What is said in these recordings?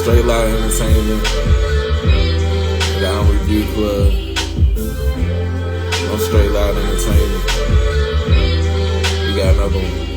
Straight Loud Entertainment, Down Review Club, on Straight Loud Entertainment. We got another one.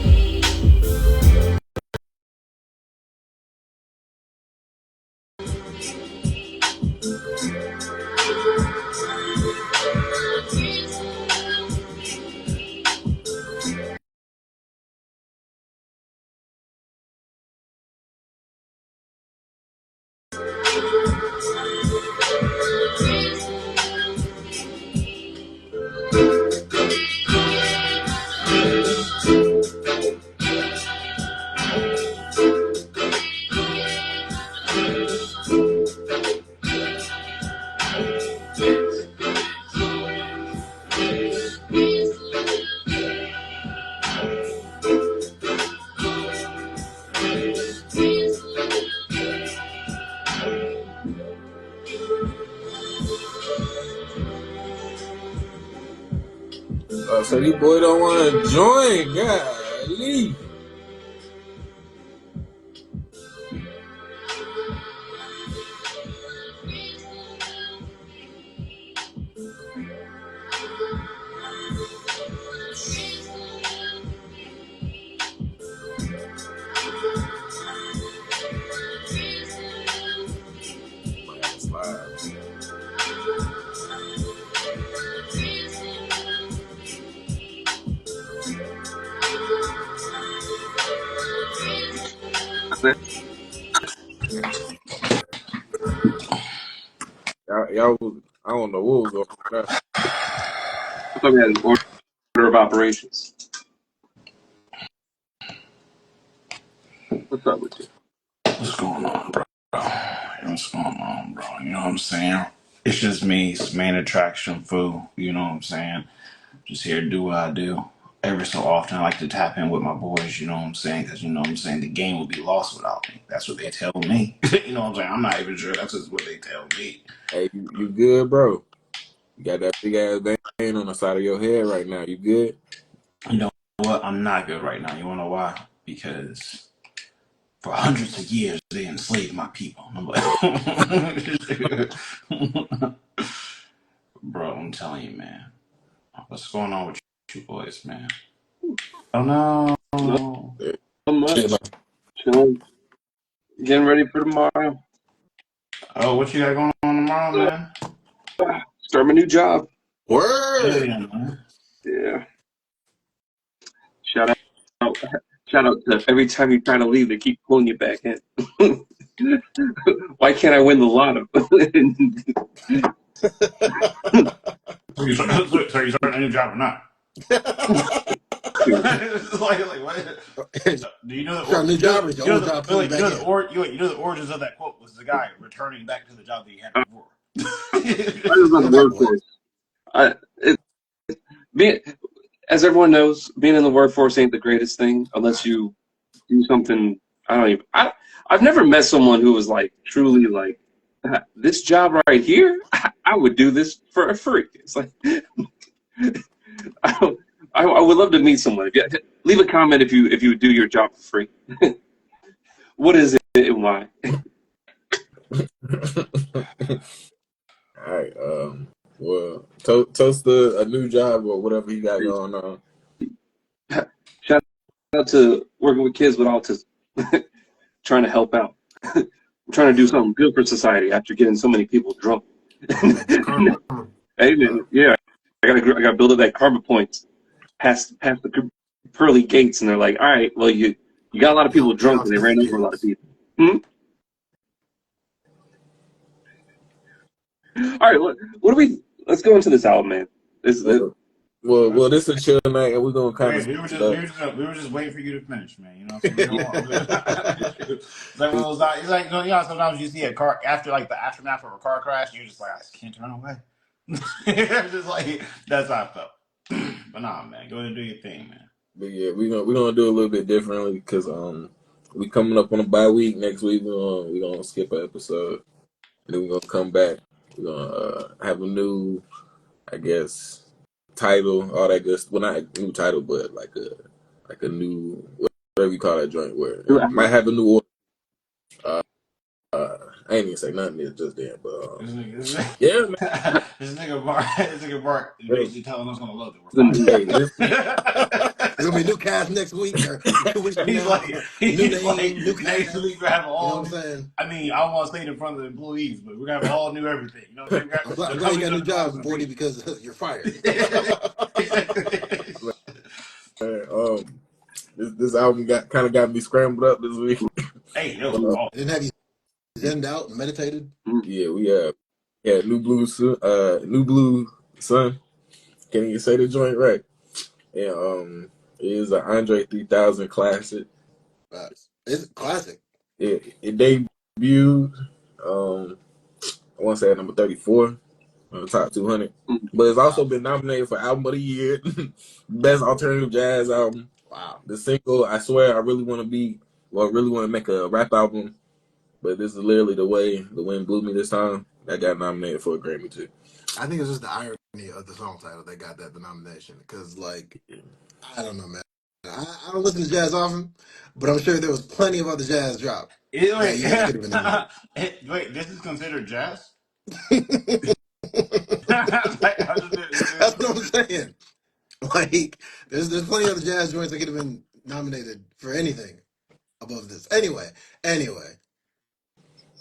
So these boy don't want to join, golly. Y'all, I don't know what was going on. I thought we had an order of operations. What's up with you? What's going on, bro? What's going on, bro? You know what I'm saying? It's just me, it's main attraction fool. You know what I'm saying? Just here to do what I do. Every so often, I like to tap in with my boys. You know what I'm saying? Because you know what I'm saying, the game would be lost without me. That's what they tell me. You know what I'm saying? I'm not even sure. That's just what they tell me. Hey, you good, bro? You got that big ass vein on the side of your head right now. You good? You know what? I'm not good right now. You wanna know why? Because for hundreds of years, they enslaved my people. I'm like, bro, I'm telling you, man. What's going on with you boys, man? Oh no. Not much. Chilling. Getting ready for tomorrow. Oh, what you got going on tomorrow, man? Start my new job. Word. Yeah, man. Yeah. Shout out to every time you try to leave, they keep pulling you back in. Why can't I win the lotto? So you starting a new job or not? like what? Do you know the new job is your old job pulling back in? You know the origins of that quote was the guy returning back to the job that he had before. I was on the workforce. As everyone knows, being in the workforce ain't the greatest thing unless you do something. I've never met someone who was like truly like, this job right here, I would do this for a free. It's like I would love to meet someone. Leave a comment if you would do your job for free. What is it and why? All right. Well, toast a new job or whatever you got going on. Shout out to working with kids with autism, trying to help out. I'm trying to do something good for society after getting so many people drunk. Hey man, yeah, I gotta build up that karma points past the pearly gates, and they're like, all right, well you got a lot of people drunk and they ran over a lot of people. All right, what do we? Let's go into this album, man. Well, this is a chill night, and we're gonna kind of. We were just waiting for you to finish, man. You know what I'm saying? It's like one of those. It's like, you know, sometimes you see a car after like the aftermath of a car crash, and you're just like, I just can't turn away. Just like that's how I felt. But nah, man, go ahead and do your thing, man. But yeah, we're gonna do a little bit differently because we coming up on a bye week next week. We're gonna skip an episode, and then we're gonna come back. We're gonna have a new, I guess, title, all that good stuff. Well, not a new title, but like a new, whatever you call that joint, where it might have a new order. I ain't even say nothing there just then, but This nigga, yeah, man. this nigga Bart is Hey, basically telling us on the low that we're hey, fired. this There's gonna be a new cast next week or 2 weeks from he's now. like, New he's like, name, new next week cast. we have You know all what I'm new. saying? I mean, I don't want to say it in front of the employees, but we're gonna have all new everything. You know what I'm saying? I'm The glad you company's got a new gonna call us job, the 40, beach. because you're fired. man, this album got me scrambled up this week. Hey, yo, But oh, I didn't have you zenned out and meditated. yeah, we have New Blue Sun. Can't even say the joint right. And it is an Andre 3000 classic. It's classic. It debuted I want to say at number 34 on the top 200. But it's also been nominated for Album of the Year, Best Alternative Jazz Album. Wow. The single, I Swear I Really Want to really want to make a rap album, but this is literally the way the wind blew me this time. That got nominated for a Grammy too. I think it's just the irony of the song title that got that denomination. Because, like, I don't know, man. I don't listen to jazz often, but I'm sure there was plenty of other jazz drop that wait, year that could have been nominated. wait, this is considered jazz? That's Like, I just, what I'm saying. Like, there's plenty of other jazz joints that could have been nominated for anything above this. Anyway.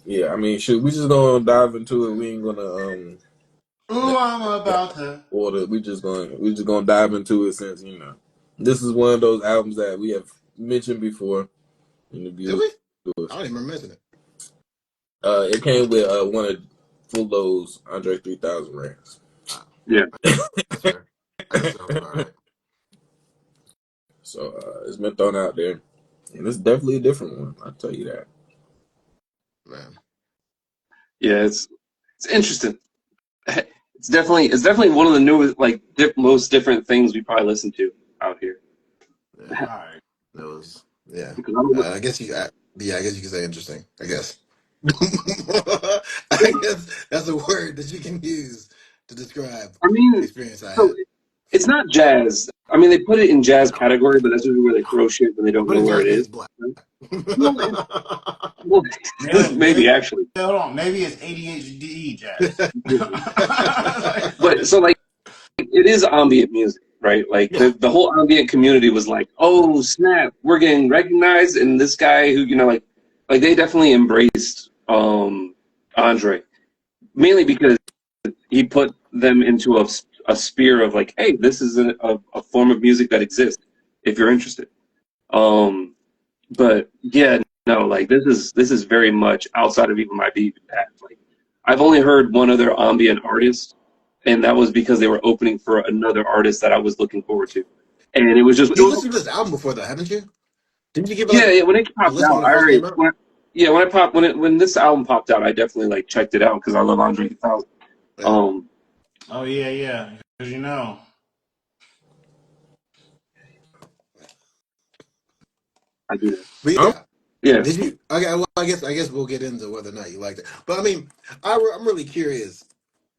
Yeah, I mean, shoot, we just gonna dive into it. We ain't gonna ooh, I'm about to. order. We just gonna dive into it since this is one of those albums that we have mentioned before in the Did view. we? I don't even remember mentioning it. It came with one of Fulo's Andre 3000 ranks. Yeah. That's fair. I guess sounds about right. So it's been thrown out there, and it's definitely a different one. I'll tell you that. Man. Yeah, it's interesting. It's definitely one of the newest, like, most different things we probably listen to out here. Yeah. All right. That was, yeah. Because I don't know. I guess I guess you could say interesting. I guess. I guess that's a word that you can use to describe I the mean, experience I so had. it's not jazz. I mean, they put it in jazz category, but that's usually where they throw shit when they don't But know in where jazz it means is. it's black. Well, well maybe Maybe, actually. hold on. Maybe it's ADHD jazz. But so, like, it is ambient music, right? Like, Yeah. the whole ambient community was like, oh snap, we're getting recognized, and this guy who, like they definitely embraced Andre, mainly because he put them into a sphere of like, hey, this is a form of music that exists if you're interested. But yeah, no, like this is very much outside of even my beat path. Like, I've only heard one other ambient artist, and that was because they were opening for another artist that I was looking forward to, and it You was listened to this album before though, haven't you? Didn't you give it yeah, like yeah. When it a popped listen out, when it first came out? when this album popped out, I definitely like checked it out because I love Andre 3000. Yeah. Oh yeah, yeah. Because I do that. But Um, yeah. Yeah. Did you? Okay. Well, I guess we'll get into whether or not you liked it. But I mean, I'm really curious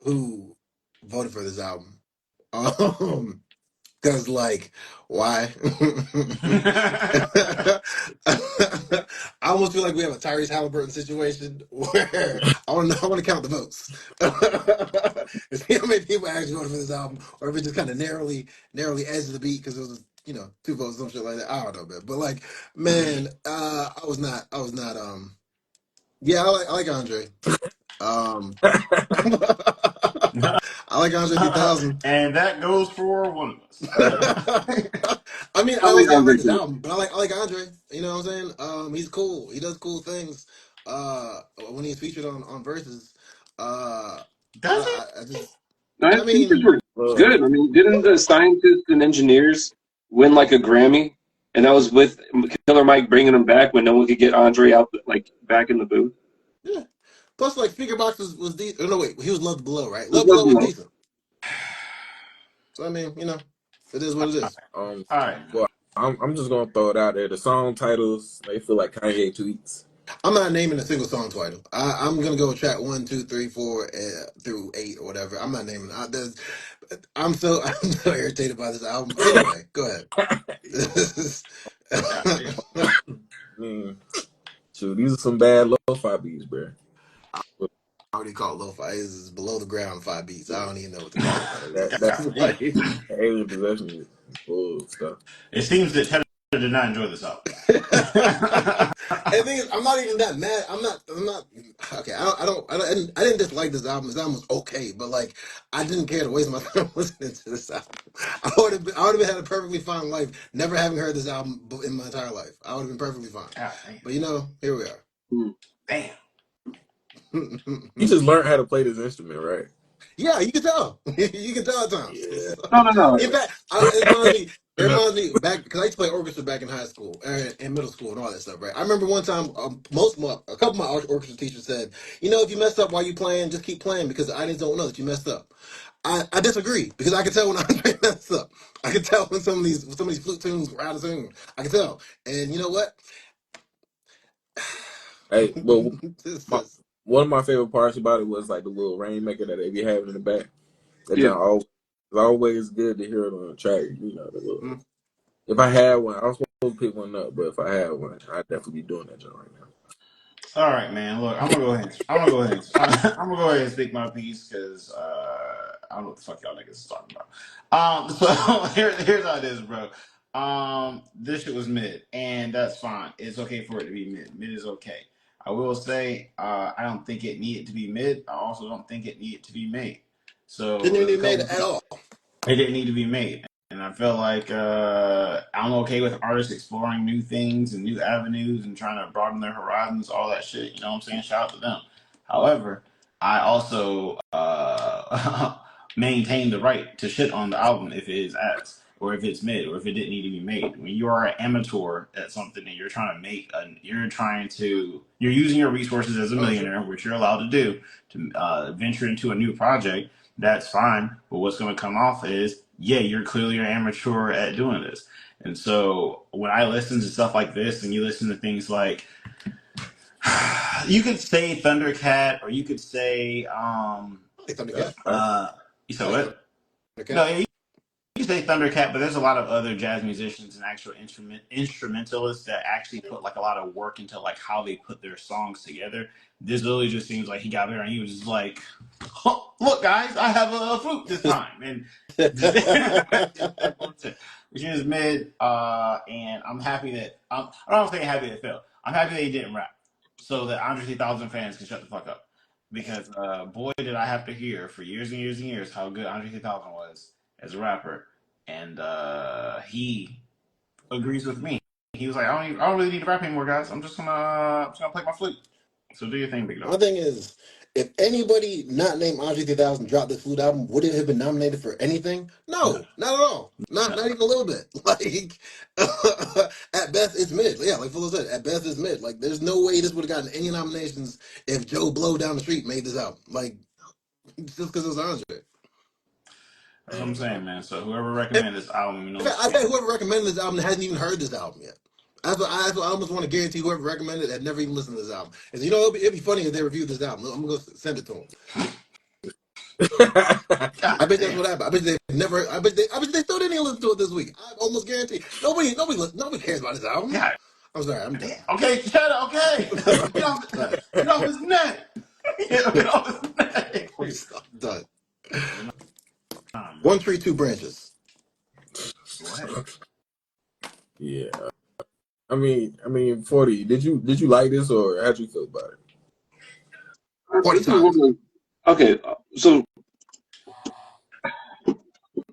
who voted for this album. Because, like, why? you I almost feel like we have a Tyrese Halliburton situation where I want to count the votes. See how many people actually voted for this album, or if it just kind of narrowly edged the beat because it was, 2 votes, some shit like that. I don't know, man. But like, man, I was not. Yeah, I like Andre. Um, I like Andre 3000. and that goes for one of us. I mean, I I would like say I Andre like this too. album, but I like Andre. You know what I'm saying? He's cool. He does cool things. When he's featured on Versus, Does it? I just, No, I his features mean, were well, good. I mean, didn't the scientists and engineers win like a Grammy? And that was with Killer Mike bringing him back when no one could get Andre out, like, back in the booth. yeah. Plus, like, Figure Box was decent. Oh, no, wait, he was Love Below, right? It was Love Love Below was Below. decent. So I mean, it is what it is. um, All right. well, I'm just gonna throw it out there. The song titles they feel like Kanye tweets. I'm not naming a single song title. I'm gonna go with track 1, 2, 3, 4 through 8 or whatever. I'm not naming. I'm so irritated by this album. Anyway, go ahead. God damn. I mean, shoot, these are some bad lo-fi beats, bro. what do you call it? Lo-fi is below the ground 5 beats. I don't even know what to call it. That It's like, alien possession is full stuff. It seems that Cheddar did not enjoy this album. and the thing is, I'm not even that mad. I'm not. Okay, I didn't dislike this album. This album was okay, but like, I didn't care to waste my time listening to this album. I would have had a perfectly fine life, never having heard this album in my entire life. I would have been perfectly fine. But here we are. Damn. You just learned how to play this instrument, right? Yeah, you can tell. You can tell at times. Yeah. No. In fact, it reminds me back because I used to play orchestra back in high school and middle school and all that stuff. Right. I remember one time, a couple of my orchestra teachers said, if you mess up while you playing, just keep playing because the audience don't know that you messed up. I disagree because I can tell when Andre messed up. I can tell when some of these flute tunes were out of tune. I can tell, and you know what? Hey, well, This my, is- one of my favorite parts about it was like the little rainmaker that they be having in the back. That Yeah. it's always good to hear it on the track. The little. Mm. If I had one, I was supposed to pick one up, but if I had one, I'd definitely be doing that joint right now. All right, man. Look, I'm gonna go ahead. I'm gonna go ahead and speak my piece because I don't know what the fuck y'all niggas is talking about. So here's how it is, bro. This shit was mid, and that's fine. It's okay for it to be mid. Mid is okay. I will say, I don't think it needed to be mid. I also don't think it needed to be made. So didn't there's a even made couple. it at all. It didn't need to be made. And I feel like I'm okay with artists exploring new things and new avenues and trying to broaden their horizons, all that shit. You know what I'm saying? Shout out to them. However, I also maintain the right to shit on the album if it is ass or if it's mid or if it didn't need to be made. When you are an amateur at something and you're trying to you're using your resources as a Oh, sure. millionaire, which you're allowed to do, to venture into a new project. That's fine, but what's going to come off is, yeah, you're clearly an amateur at doing this. And so when I listen to stuff like this, and you listen to things like, you could say Thundercat, or you could say, Hey, That's Thundercat. fine. you I said like what? Thundercat. No, you say Thundercat, but there's a lot of other jazz musicians and actual instrumentalists that actually put like a lot of work into like how they put their songs together. This literally just seems like he got there and he was just like, oh, "Look, guys, I have a flute this time," and which is mid. And I'm happy that I don't say happy that it failed. I'm happy that he didn't rap, so that Andre 3000 fans can shut the fuck up. Because boy, did I have to hear for years and years and years how good Andre 3000 was as a rapper, and he agrees with me. He was like, I don't really need to rap anymore, guys. I'm just gonna play my flute. So do your thing, big My dog. thing is, if anybody not named Andre 3000 dropped this flute album, would it have been nominated for anything? No, No, not at all. Not no. even a little bit. Like at best, it's mid. Yeah, like Fuller said, at best it's mid. Like there's no way this would have gotten any nominations if Joe Blow down the street made this album. Like just because it's Andre. That's what I'm saying, man. So whoever In recommended this album, fact, I bet whoever recommended this album hasn't even heard this album yet. That's what I almost want to guarantee whoever recommended it had never even listened to this album. And so, it'd be funny if they reviewed this album. I'm gonna go send it to them. God I bet that's damn. what happened. I bet they never. I bet they still didn't even listen to it this week. I almost guarantee. Nobody cares about this album. God I'm sorry. I'm done. damn. Okay, shut up. Okay, get off his neck. Get off his neck. I'm done. Nah, One tree, two branches. go ahead. Yeah. I mean, 40. Did you like this or how'd you feel about it? 40 times. Okay, so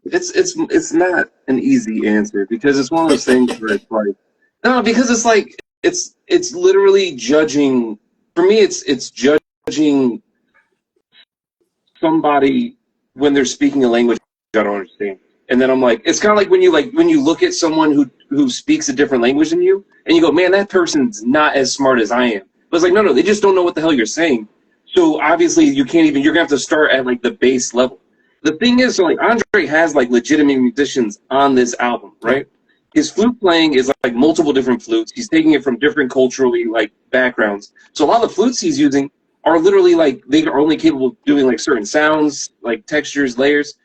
it's not an easy answer because it's one of those things where it's like no, because it's like it's literally judging. For me, it's judging somebody when they're speaking a language I don't understand. And then I'm like, it's kind of like when you look at someone who speaks a different language than you, and you go, man, that person's not as smart as I am. But it's like, no, they just don't know what the hell you're saying. So obviously you can't even. You're gonna have to start at like the base level. The thing is, so like Andre has like legitimate musicians on this album, right? His flute playing is like multiple different flutes. He's taking it from different culturally like backgrounds. So a lot of the flutes he's using are literally like they are only capable of doing like certain sounds, like textures, layers.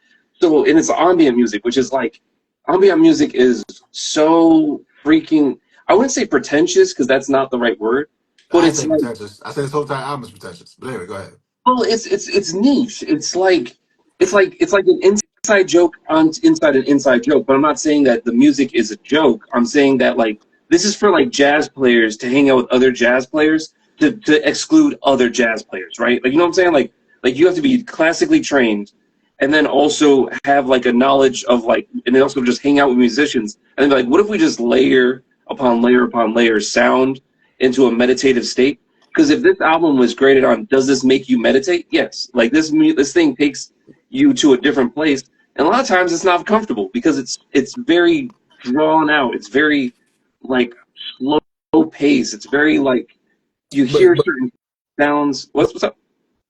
So and it's ambient music, which is like ambient music is so freaking. I wouldn't say pretentious because that's not the right word, but I it's say like pretentious. I say this whole entire album is pretentious. But anyway, go ahead. Well, it's niche. It's like an inside joke on inside an inside joke. But I'm not saying that the music is a joke. I'm saying that like this is for like jazz players to hang out with other jazz players to exclude other jazz players, right? Like you know what I'm saying? Like you have to be classically trained, and then also have like a knowledge of like, and then also just hang out with musicians. And then be like, what if we just layer upon layer upon layer sound into a meditative state? Because if this album was graded on, does this make you meditate? Yes. Like this thing takes you to a different place, and a lot of times it's not comfortable because it's very drawn out. It's very like slow pace. It's very like you But hear certain sounds. What's up?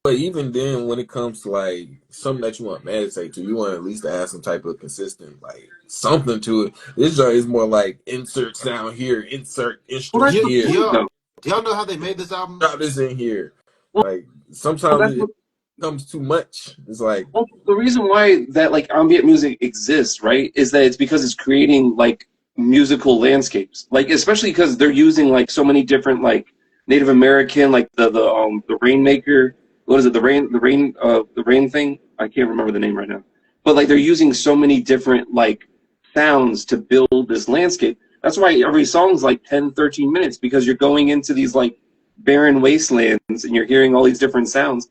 but even then, when it comes to like something that you want to meditate to, you want at least to add some type of consistent like something to it. This joint is more like insert sound here, insert Well, instrument that's Do, the here, do point, y'all though. do y'all know how they made this album? drop this in here. Well, Like sometimes that's it what becomes too much. It's like Well, the reason why that like ambient music exists, right, is that it's because it's creating like musical landscapes. Like especially because they're using like so many different like Native American, like the rainmaker. What is it? The rain thing. I can't remember the name right now. But like they're using so many different like sounds to build this landscape. That's why every song's like 10, 13 minutes because you're going into these like barren wastelands and you're hearing all these different sounds.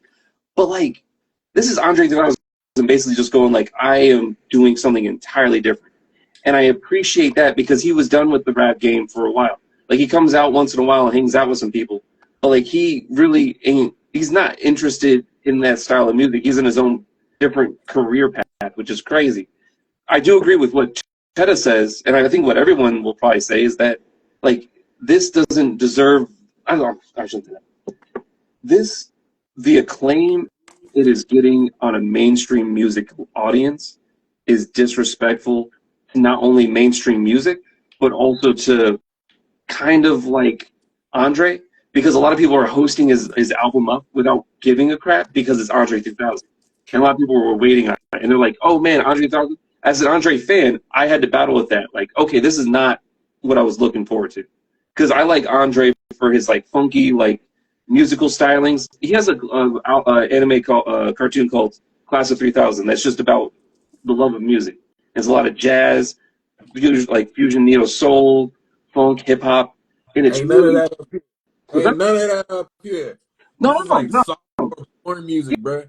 But like this is Andre 3000 basically just going like, I am doing something entirely different. And I appreciate that because he was done with the rap game for a while. Like he comes out once in a while and hangs out with some people. But like he really ain't, he's not interested in that style of music. He's in his own different career path, which is crazy. I do agree with what Chetta says, and I think what everyone will probably say is that like this doesn't deserve, I don't know, I shouldn't say that. This, the acclaim it is getting on a mainstream music audience is disrespectful to not only mainstream music, but also to kind of like Andre, because a lot of people are hosting his album up without giving a crap because it's Andre 3000. And a lot of people were waiting on it. And they're like, oh man, Andre 3000. As an Andre fan, I had to battle with that. Like, okay, this is not what I was looking forward to. Because I like Andre for his like funky, like musical stylings. He has a anime cartoon called Class of 3000 that's just about the love of music. There's a lot of jazz, like fusion, neo soul, funk, hip hop, and it's ain't none of really that up here. what's Ain't up? none of that up here. No, This is no, like no, soft porn music, bro.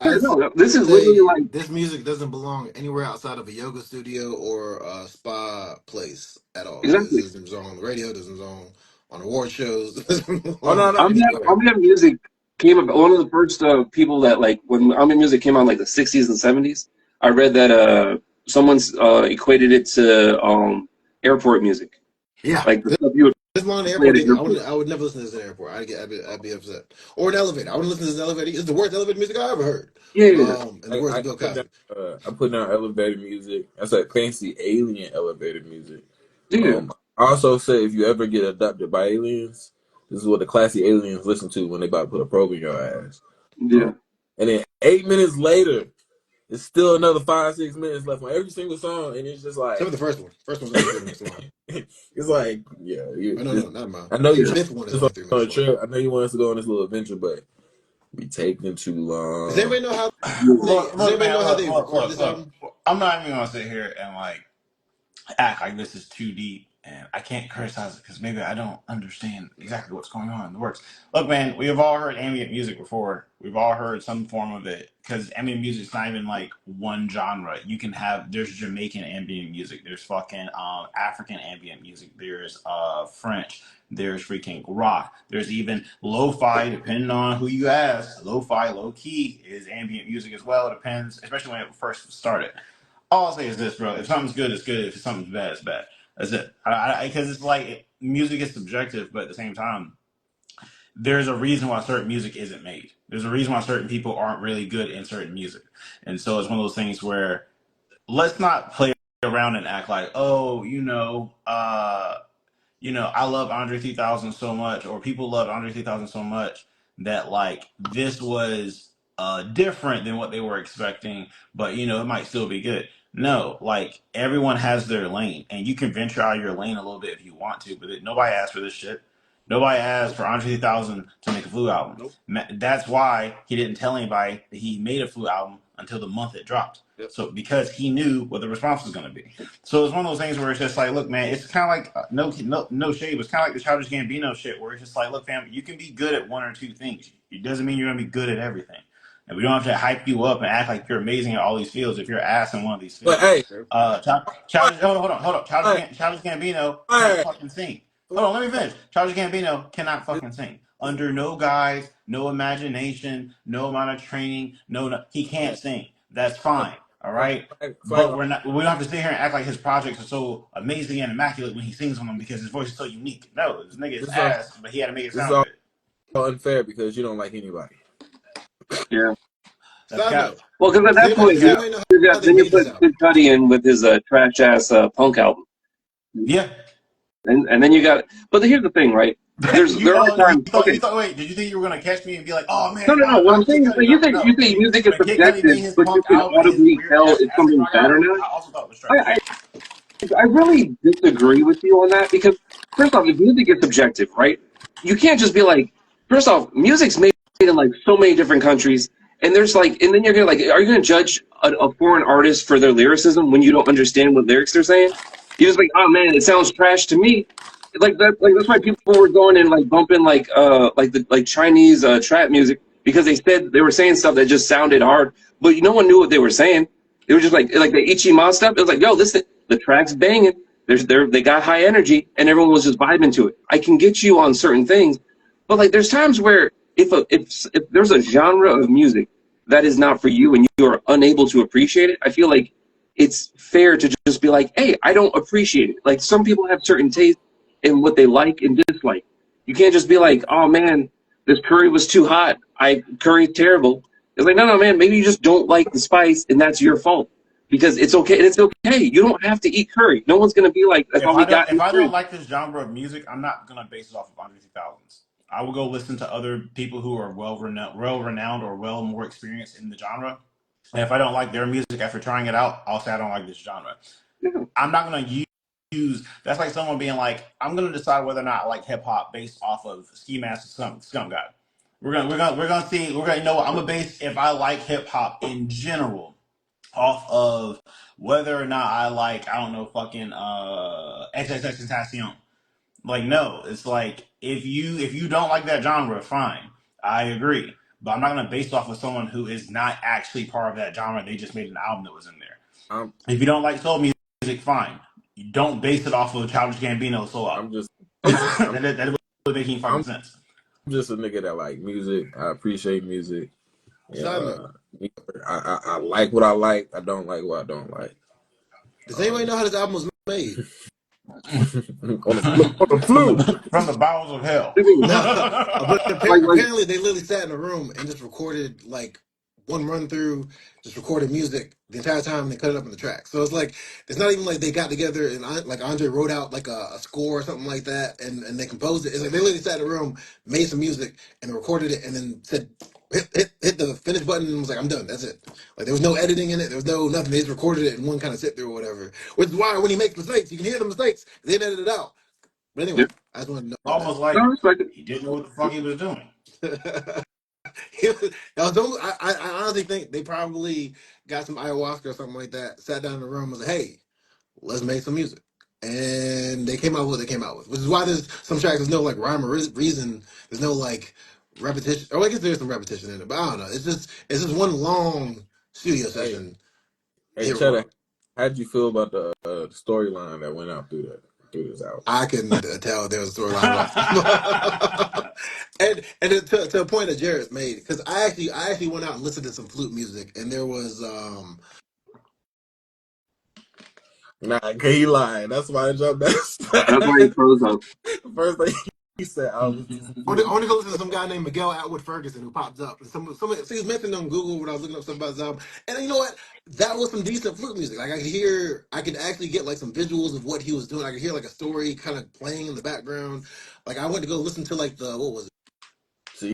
I no. This is literally say like this music doesn't belong anywhere outside of a yoga studio or a spa place at all. This exactly. doesn't belong on the radio. Doesn't belong on award shows. Doesn't Oh no, belong no. anywhere. Ambient music came up. One of the first people that like when ambient music came out in like the 60s and 70s. I read that someone's equated it to airport music, Yeah, like the stuff you would this belong in the play at airport. an Thing. airport. I would never listen to this in the airport. I'd be upset. Or an elevator. I wouldn't listen to this in an elevator. It's the worst elevator music I ever heard. Yeah, yeah, In the words I of Bill put down Cosby. I put down elevator music. That's like fancy alien elevator music. yeah, I also say if you ever get abducted by aliens, this is what the classy aliens listen to when they about to put a probe in your ass. yeah. Um, and then 8 minutes later, it's still another 5 6 minutes left on every single song, and it's just Except like for the first one. First one's only 3 minutes long. it's like yeah, Oh, no, no, not mine. I know The you Yeah. fifth one is want only us three on minutes a long. trip. I know you want us to go on this little adventure, but be taking too Does long. anybody know how Look, does look, anybody man, know how look, they look, recorded look, this look. album? I'm not even gonna sit here and like act like this is too deep and I can't criticize it because maybe I don't understand exactly what's going on in the works. Look, man, we have all heard ambient music before. We've all heard some form of it because ambient music's not even like one genre. You can have there's Jamaican ambient music, there's fucking African ambient music, there's French, there's freaking rock, there's even lo-fi. Depending on who you ask, lo-fi, low key is ambient music as well. It depends, especially when it first started. All I'll say is this, bro. If something's good, it's good. If something's bad, it's bad. That's it. Because it's like music is subjective, but at the same time, there's a reason why certain music isn't made. There's a reason why certain people aren't really good in certain music. And so it's one of those things where let's not play around and act like, oh, I love Andre 3000 so much, or people love Andre 3000 so much that like this was different than what they were expecting, but it might still be good. No, like everyone has their lane, and you can venture out of your lane a little bit if you want to, but nobody asked for this shit. Nobody asked for Andre 3000 to make a Flu album. Nope. That's why he didn't tell anybody that he made a Flu album until the month it dropped. Yep. So because he knew what the response was going to be. So it's one of those things where it's just like, look, man, it's kind of like no shade. It's kind of like the Childish Gambino shit, where it's just like, look, fam, you can be good at one or two things. It doesn't mean you're going to be good at everything. And we don't have to hype you up and act like you're amazing at all these fields if you're ass in one of these But fields. hey, Childish, hold on. hey, Childish Gambino can't hey, fucking sing. Hold on, let me finish. Childish Gambino cannot fucking sing. Under no guise, no imagination, no amount of training, he can't sing. That's fine. All right. But we don't have to sit here and act like his projects are so amazing and immaculate when he sings on them because his voice is so unique. No, this nigga is this is ass, but he had to make it this is sound all good. unfair because you don't like anybody. Yeah. That's Side cap. note. Well, because at Does that anybody, point, does That's anybody cap. know how they then you made this put Kid album? Cudi in with his trash ass punk album, Yeah. and then you got. But here's the thing, right? There are times. Okay, Wait, did you think you were gonna catch me and be like, oh man, no. What I'm Kid saying is Cudi that dropped it? you No. think music is When Kid Cudi made subjective, his but you punk can album and his audibly weird tell ass if acid something's rock bad or album, not. I also thought it was trash. I really disagree with you on that because first off, if music is subjective, right? You can't just be like, first off, music's made in like so many different countries, and there's like, and then you're gonna like, are you gonna judge a foreign artist for their lyricism when you don't understand what lyrics they're saying? You're just like, oh man, it sounds trash to me. Like that's why people were going and like bumping like the like Chinese trap music because they were saying stuff that just sounded hard, but no one knew what they were saying. They were just like the Ichima stuff. It was like, yo, listen, the track's banging. They got high energy, and everyone was just vibing to it. I can get you on certain things, but like there's times where if there's a genre of music that is not for you and you are unable to appreciate it, I feel like it's fair to just be like, hey, I don't appreciate it. Like some people have certain tastes in what they like and dislike. You can't just be like, oh man, this curry was too hot. Curry's terrible. It's like, no, man, maybe you just don't like the spice and that's your fault. Because it's okay, and it's okay. You don't have to eat curry. No one's gonna be like, that's all we got in If the I don't fridge. like this genre of music, I'm not gonna base it off of Andre 3000s. I will go listen to other people who are well renowned or well more experienced in the genre. And if I don't like their music after trying it out, I'll say I don't like this genre. Yeah. I'm not gonna use. That's like someone being like, I'm gonna decide whether or not I like hip hop based off of Ski Mask Skunk God. We're gonna you know what I'm gonna base if I like hip hop in general off of whether or not I like, I don't know, fucking XXXTentacion. Like, no, it's like if you don't like that genre, fine, I agree, but I'm not gonna base it off of someone who is not actually part of that genre. They just made an album that was in there. I'm If you don't like soul music, fine. You don't base it off of Childish Gambino's soul album. I'm just That doesn't make any fucking I'm sense. just a nigga that like music. I appreciate music. Yeah, Side note. I like what I like. I don't like what I don't like. Does anybody know how this album was made? On the flu. From the bowels of hell. No, but Like apparently they literally sat in a room and just recorded like one run through, just recorded music the entire time and they cut it up in the track. So it's like it's not even like they got together and like Andre wrote out like a score or something like that and they composed it. It's like they literally sat in a room, made some music and recorded it and then said hit the finish button and was like, I'm done. That's it. Like there was no editing in it. There was no nothing. They just recorded it in one kind of sit through or whatever. Which is why when he makes mistakes, you can hear the mistakes. They didn't edit it out. But yeah, anyway, I just wanted to know about Almost no, I like respect it. he didn't know what the fuck he was doing. that. I honestly think they probably got some ayahuasca or something like that, sat down in the room and was like, hey, let's make some music. And they came out with what they came out with, which is why there's some tracks, there's no like rhyme or reason, there's no like repetition. Or I guess there's some repetition in it, but I don't know. It's just one long studio Hey, session. They hey, hit Cheddar, record. how'd you feel about the storyline that went out through this album? I can tell there was a storyline about and to a point that Jarrett's made because I actually went out and listened to some flute music and there was Nah, he lying. That's why I jumped That's why he that. froze up. The first thing he said, I was just I want to go listen to some guy named Miguel Atwood Ferguson who pops up. And so he was mentioned on Google when I was looking up stuff about his album. And you know what? That was some decent flute music. Like I could actually get like some visuals of what he was doing. I could hear like a story kind of playing in the background. Like I went to go listen to like the what was it see,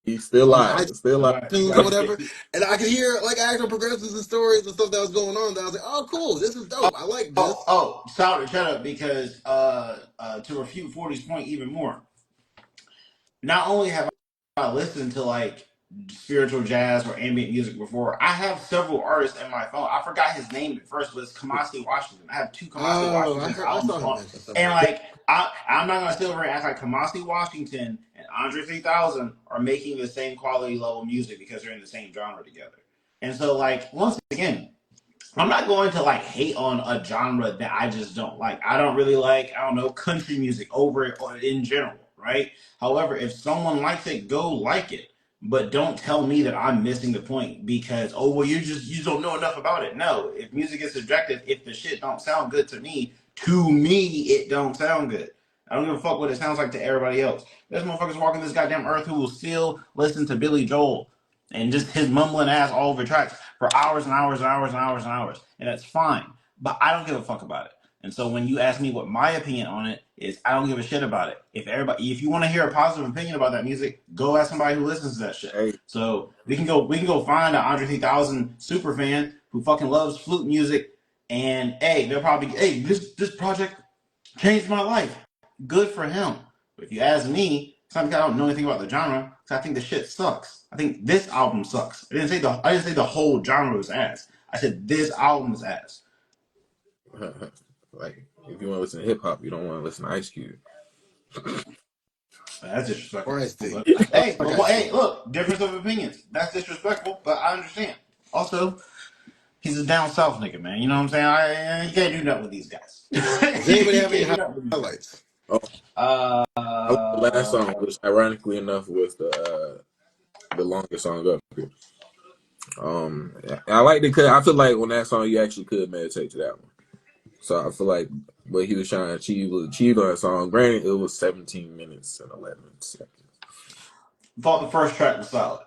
he's still on lying. Still lying. iTunes or whatever, and I could hear like actual progressions and stories and stuff that was going on. That I was like, oh cool, this is dope. I like this. Shut up, because to refute 40's point even more. not only have I listened to like spiritual jazz or ambient music before, I have several artists in my phone. I forgot his name at first, but it's Kamasi Washington. I have two Kamasi Oh, Washington I albums saw him on, mentioned and somewhere. like I'm not gonna sit over and act like Kamasi Washington and Andre 3000 are making the same quality level music because they're in the same genre together. And so, like, once again, I'm not going to like hate on a genre that I just don't like. I don't really like, I don't know, country music over it or in general, right? However, if someone likes it, go like it. But don't tell me that I'm missing the point because, oh well, you don't know enough about it. No, if music is subjective, if the shit don't sound good to me it don't sound good. I don't give a fuck what it sounds like to everybody else. There's motherfuckers walking this goddamn earth who will still listen to Billy Joel and just his mumbling ass all over tracks for hours and hours and hours and hours and hours. And that's fine. But I don't give a fuck about it. And so when you ask me what my opinion on it is, I don't give a shit about it. If you want to hear a positive opinion about that music, go ask somebody who listens to that shit. Hey, So we can go find an Andre 3000 super fan who fucking loves flute music, and hey, they'll probably this project changed my life. Good for him. But if you ask me, sometimes I don't know anything about the genre, because I think the shit sucks. I think this album sucks. I didn't say the whole genre was ass. I said this album is ass. like if you want to listen to hip hop, you don't want to listen to Ice Cube. That's disrespectful. Or Ice-T. But I hey, like but hey, Ice-T. look, difference of opinions. That's disrespectful, but I understand. Also, he's a down south nigga, man. You know what I'm saying? You can't do nothing with these guys. Does anybody You have any can't do nothing with these guys. highlights? Oh, I like the last song, which ironically enough was the longest song up here. I like it because I feel like on that song you actually could meditate to that one. So I feel like what he was trying to achieve was achieved on that song. Granted, it was 17 minutes and 11 seconds. Thought the first track was solid.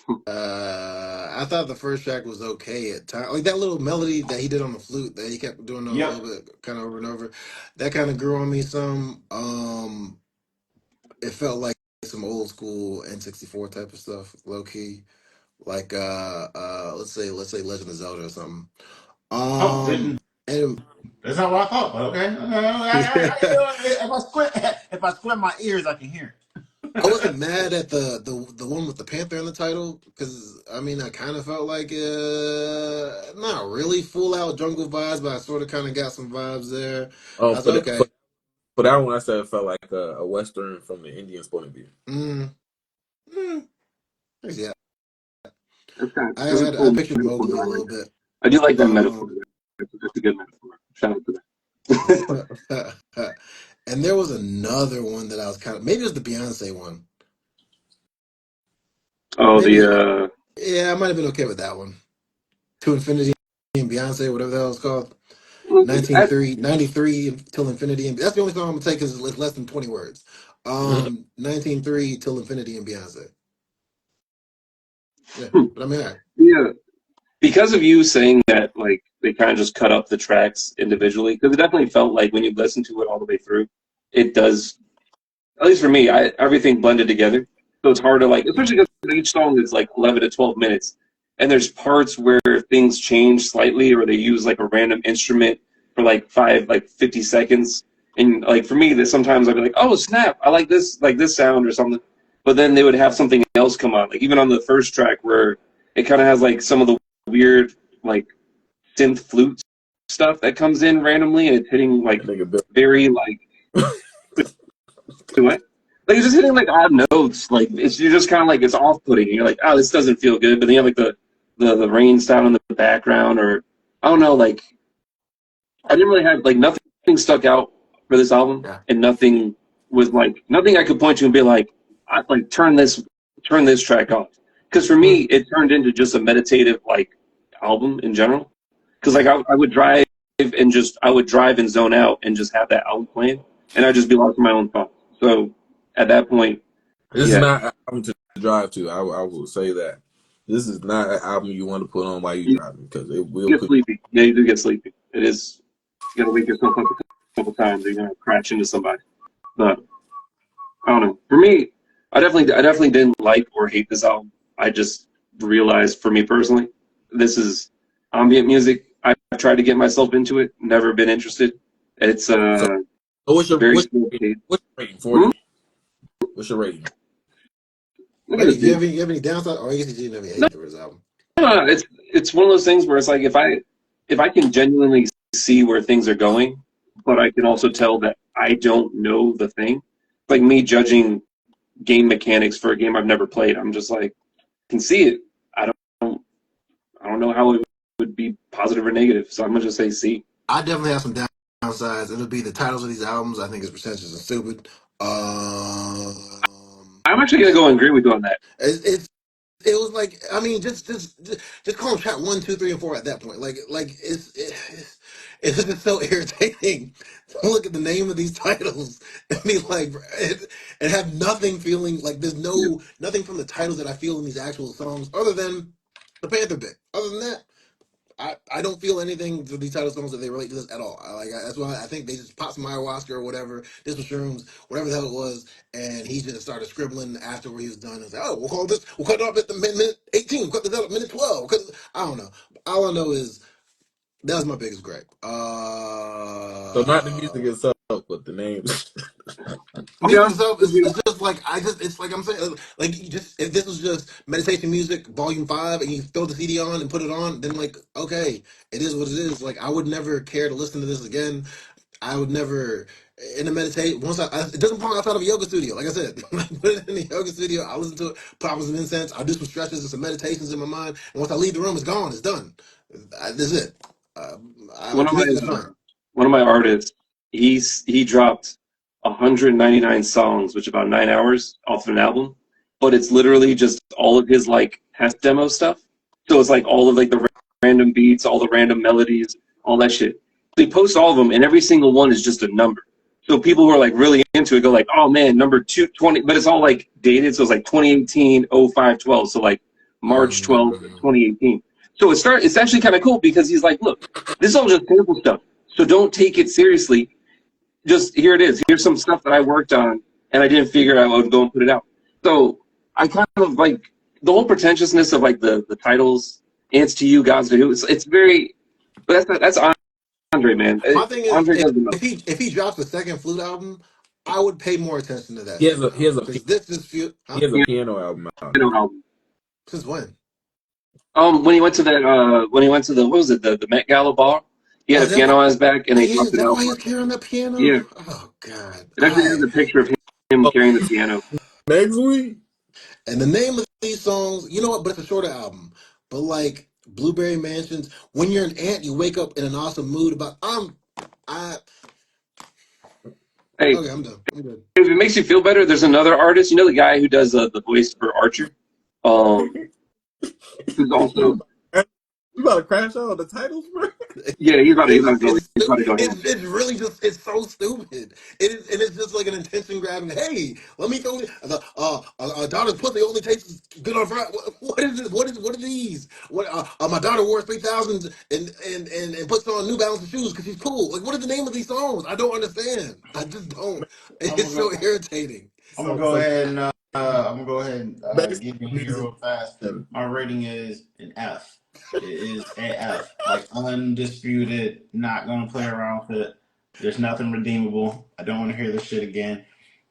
I thought the first track was okay at times. Like that little melody that he did on the flute that he kept doing a little Yep. bit, kind of over and over. That kind of grew on me some. It felt like some old school N64 type of stuff, low key. Like let's say Legend of Zelda or something. Oh, didn't. And That's not what I thought. But okay. If I squint my ears, I can hear I wasn't it. mad at the one with the panther in the title because I mean I kind of felt like not really full out jungle vibes, but I sort of kind of got some vibes there. I was For like, that okay, for that one, I said it felt like a western from the Indians' point of view. mm, mm, yeah. That's a I cool pictured metaphor. Mowgli a I like little that. bit. I do like that metaphor. Um, That's a good metaphor. Shout out to that. and there was another one that I was kind of maybe it was the Beyonce one. Oh, Maybe the yeah, I might have been okay with that one. To Infinity and Beyonce, whatever the hell it's called. I, 93 till infinity, and that's the only song I'm gonna take because it's less than 20 words. 19.3 till infinity and Beyonce. Yeah, but I mean, all right. yeah, because of you saying that, like they kind of just cut up the tracks individually, because it definitely felt like when you listen to it all the way through, it does. At least for me, everything blended together, so it's hard to like, especially because each song is like 11 to 12 minutes, and there's parts where things change slightly, or they use like a random instrument for like 50 seconds, and like for me, that sometimes I'd be like, oh snap, I like this sound or something, but then they would have something else come on, like even on the first track where it kind of has like some of the weird like synth flute stuff that comes in randomly, and it's hitting like That nigga Bill. very like what? Like it's just hitting like odd notes. Like you're just kind of like it's off-putting. You're like, oh, this doesn't feel good. But then you have like the rain sound in the background, or I don't know. Like I didn't really have like nothing stuck out for this album, Yeah. and nothing was like nothing I could point to and be like, like turn this track off. Because for me, it turned into just a meditative like album in general. Because like I would drive and zone out and just have that album playing, and I'd just be lost in my own thoughts. So at that point, This is yeah, not an album to drive to. I will say that. This is not an album you want to put on while you're you driving because it will get put. sleepy. Yeah, you do get sleepy. It is. You gotta wake yourself up a couple times. Or you're gonna crash into somebody. But I don't know. For me, I definitely didn't like or hate this album. I just realized, for me personally, this is ambient music. I've tried to get myself into it. Never been interested. It's So what's your very what's slow your pace. rating? 40? What's your rating? Look at Like, this do you dude. have any downside? Or I guess you didn't have any No, hate for his album. no, it's one of those things where it's like if I can genuinely see where things are going, but I can also tell that I don't know the thing. Like me judging game mechanics for a game I've never played. I'm just like, can see it. I don't I don't know how it would be positive or negative. So I'm gonna just say C. I definitely have some downsides. It'll be the titles of these albums. I think his percentages are stupid. I'm actually gonna go and agree with you on that. It's it was like, I mean, just call them track 1, 2, 3, and 4 at that point. Like it's just so irritating to look at the name of these titles and be like, and have nothing feeling like there's Yeah. nothing from the titles that I feel in these actual songs other than the Panther bit. Other than that, I don't feel anything for these title songs that they relate to this at all. That's why I think they just popped some ayahuasca or whatever, this was shrooms, whatever the hell it was, and he just started scribbling after where he was done. And like, oh, we'll cut it off at the minute 18, we'll cut this out at minute 12. I don't know. All I know is that was my biggest gripe. So not the music itself, but the names. I'll be Music honest itself with is you. it's just like it's like I'm saying, like you just if this was just meditation music volume 5 and you throw the CD on and put it on, then like okay, it is what it is. Like I would never care to listen to this again. I would never in a meditate it doesn't belong outside of a yoga studio. Like I said, put it in the yoga studio. I listen to it, put on some incense. I'll do some stretches and some meditations in my mind. And once I leave the room, it's gone. It's done. This is it. One of To me, my it's fine. one of my artists, he dropped 199 songs, which is about 9 hours off of an album, but it's literally just all of his like test demo stuff. So it's like all of like the random beats, all the random melodies, all that shit. So he posts all of them, and every single one is just a number. So people who are like really into it go like, oh man, number 220, but it's all like dated. So it's like 2018, 05, 12. So like March 12th, Mm. 2018. So it's actually kind of cool because he's like, look, this is all just sample stuff. So don't take it seriously. Just here it is. Here's some stuff that I worked on and I didn't figure I would go and put it out. So I kind of like the whole pretentiousness of like the titles, Ants to You, Gods to Who. It's very, but that's Andre, man. My thing is, Andre does the most. if he drops a second flute album, I would pay more attention to that he has second a he has album a because this is few. he Huh? has a piano album out Piano now. album. Since when? When he went to that, when he went to the what was it, the Met Gala ball, he Oh, had is a that why? piano on his back and they Is dropped it that out. why he's carrying that piano? Yeah, Oh God! it actually has a picture of him Oh, carrying the piano. next week. And the name of these songs, you know what? But it's a shorter album. But like Blueberry Mansions, when you're an ant, you wake up in an awesome mood. I Hey, okay, I'm done. I'm good. if it makes you feel better, there's another artist. You know the guy who does the voice for Archer, who's also You about to crash out on the titles, bro? yeah, he's about to go ham. It's really just it's so stupid. It is and it's just like an attention grabbing. Hey, let me throw a daughter's pussy only tastes good on Friday. What is it? What are these? What my daughter wore 3000s and puts on New Balance shoes because she's cool. Like what is the name of these songs? I don't understand. I just don't. I'm It's gonna so go. irritating. I'm gonna So go so ahead and basically give you the here reason. real fast. My rating is an F. It is a F, like undisputed. Not gonna play around with it. There's nothing redeemable. I don't want to hear this shit again.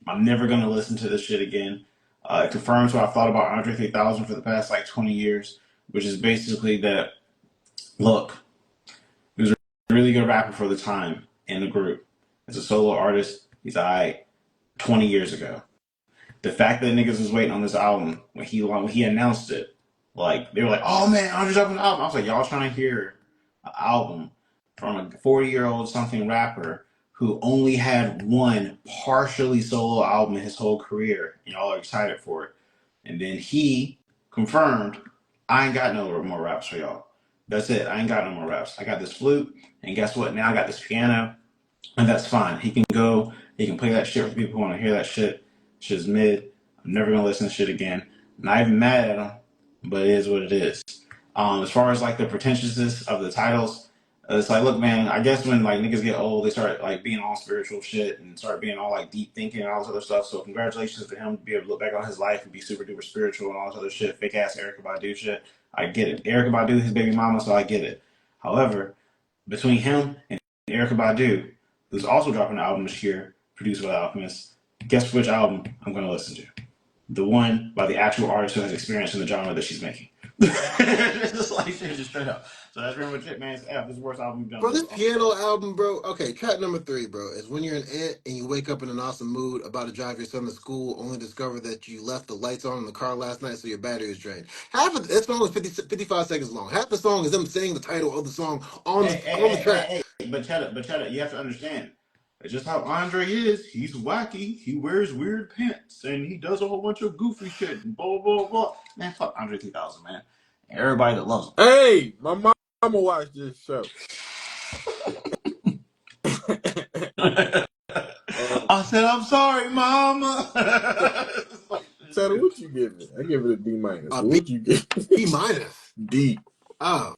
I'm never gonna listen to this shit again. It confirms what I've thought about Andre 3000 for the past like 20 years, which is basically that. Look, he was a really good rapper for the time in the group. As a solo artist, he's alright 20 years ago. The fact that niggas was waiting on this album when he announced it, like they were like, "Oh man, Andre dropping an album." I was like, "Y'all trying to hear an album from a 40-year-old something rapper who only had one partially solo album in his whole career, and y'all are excited for it?" And then he confirmed, "I ain't got no more raps for y'all. That's it. I ain't got no more raps. I got this flute, and guess what? Now I got this piano." And that's fine. He can go, he can play that shit for people who want to hear that shit. Shit's mid. I'm never gonna listen to shit again. Not even mad at him, but it is what it is. As far as like the pretentiousness of the titles, it's like, look, man, I guess when like niggas get old, they start like being all spiritual shit and start being all like deep thinking and all this other stuff. So congratulations to him to be able to look back on his life and be super duper spiritual and all this other shit, fake ass Erica Badu shit. I get it. Erica Badu, his baby mama, so I get it. However, between him and Erica Badu, who's also dropping an album this year, produced by Alchemist, Guess which album I'm going to listen to? The one by the actual artist who has experience in the genre that she's making. It's just like shit, just straight up. So that's pretty much it, man. It's F. This is the worst album we've done Bro, this this on the show. piano album, bro. Okay, track number 3, bro, is when you're an ant and you wake up in an awesome mood about to drive your son to school, only discover that you left the lights on in the car last night, so your battery is drained. Half of this song is 55 seconds long. Half the song is them saying the title of the song Hey, hey, on the hey, track. hey, hey. But Cheddar, you have to understand. It's just how Andre is. He's wacky. He wears weird pants, and he does a whole bunch of goofy shit. And blah blah blah. Man, fuck Andre 3000, man. And everybody that loves him. Hey, my mama watched this show. I said, I'm sorry, mama. Cheddar, what you give it? I give it a D minus. A What you give it? B minus. D. Oh,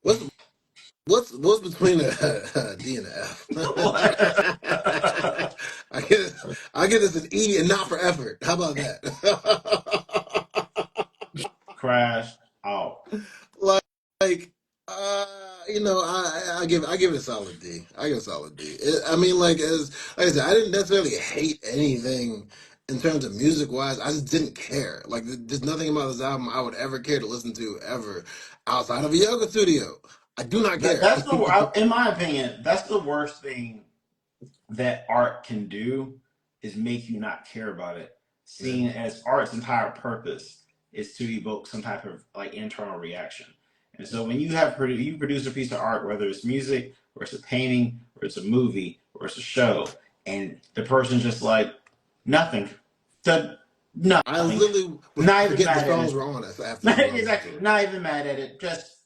what's between a D and a F? I get this an E and not for effort. How about that? Crash out. like I give it a solid D. I give it a solid D. I mean, like I said, I didn't necessarily hate anything in terms of music wise. I just didn't care. Like there's nothing about this album I would ever care to listen to ever outside of a yoga studio. I do not care. That's the, in my opinion, that's the worst thing that art can do is make you not care about it. Seeing it as art's entire purpose is to evoke some type of like internal reaction. And so when you produce a piece of art, whether it's music or it's a painting or it's a movie or it's a show, and the person's just like nothing, I nothing, literally would not even forget the mad at songs it. were on after the Not, song was exactly, over. not even mad at it. Just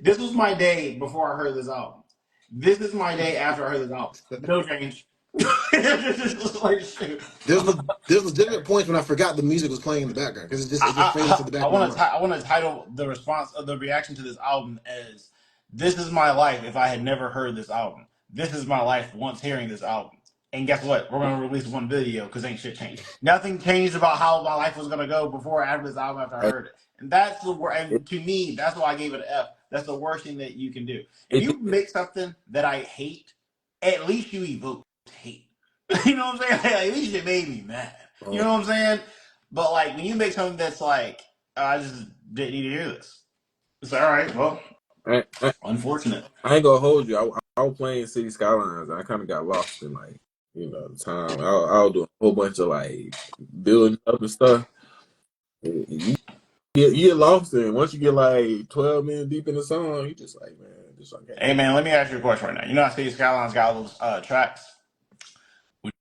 this was my day before I heard this album. This is my day after I heard this album. No change. Like, shoot. There's legitimate points when I forgot the music was playing in the background because it just faded to the back I of my want to mind. I want to title the response of the reaction to this album as "This is my life if I had never heard this album. This is my life once hearing this album." And guess what? We're gonna release one video because ain't shit changed. Nothing changed about how my life was gonna go before or after this album after I heard it. And that's the worst. And to me, that's why I gave it an F. That's the worst thing that you can do. If It, you make something that I hate, at least you evoke hate. You know what I'm saying? Like, at least it made me mad. You know what I'm saying? But like when you make something that's like, I just didn't need to hear this. It's like, all right, well, unfortunate. I ain't gonna hold you. I was playing City Skylines. And I kind of got lost in like the time. I was doing a whole bunch of like building up and stuff. You get lost in it. Once you get like 12 minutes deep in the song, you just like, man, just like, Hey man, let me ask you a question right now. You know, I see Skyline's got all those tracks. Would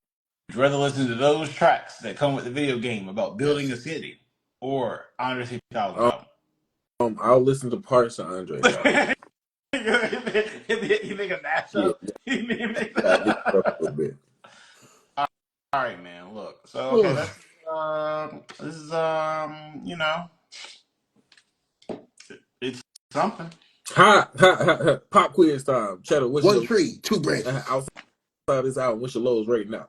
you rather listen to those tracks that come with the video game about building a Yes. city, or Andre 3000's um, album? I'll listen to parts of Andre's album. You make a Yeah, mashup. You make got mixed up a little bit. All right, man. Look, so okay, that's this is it's something. Pop quiz time. Cheddar, what's One your tree, two branches. outside of this album? What's your lowest right now?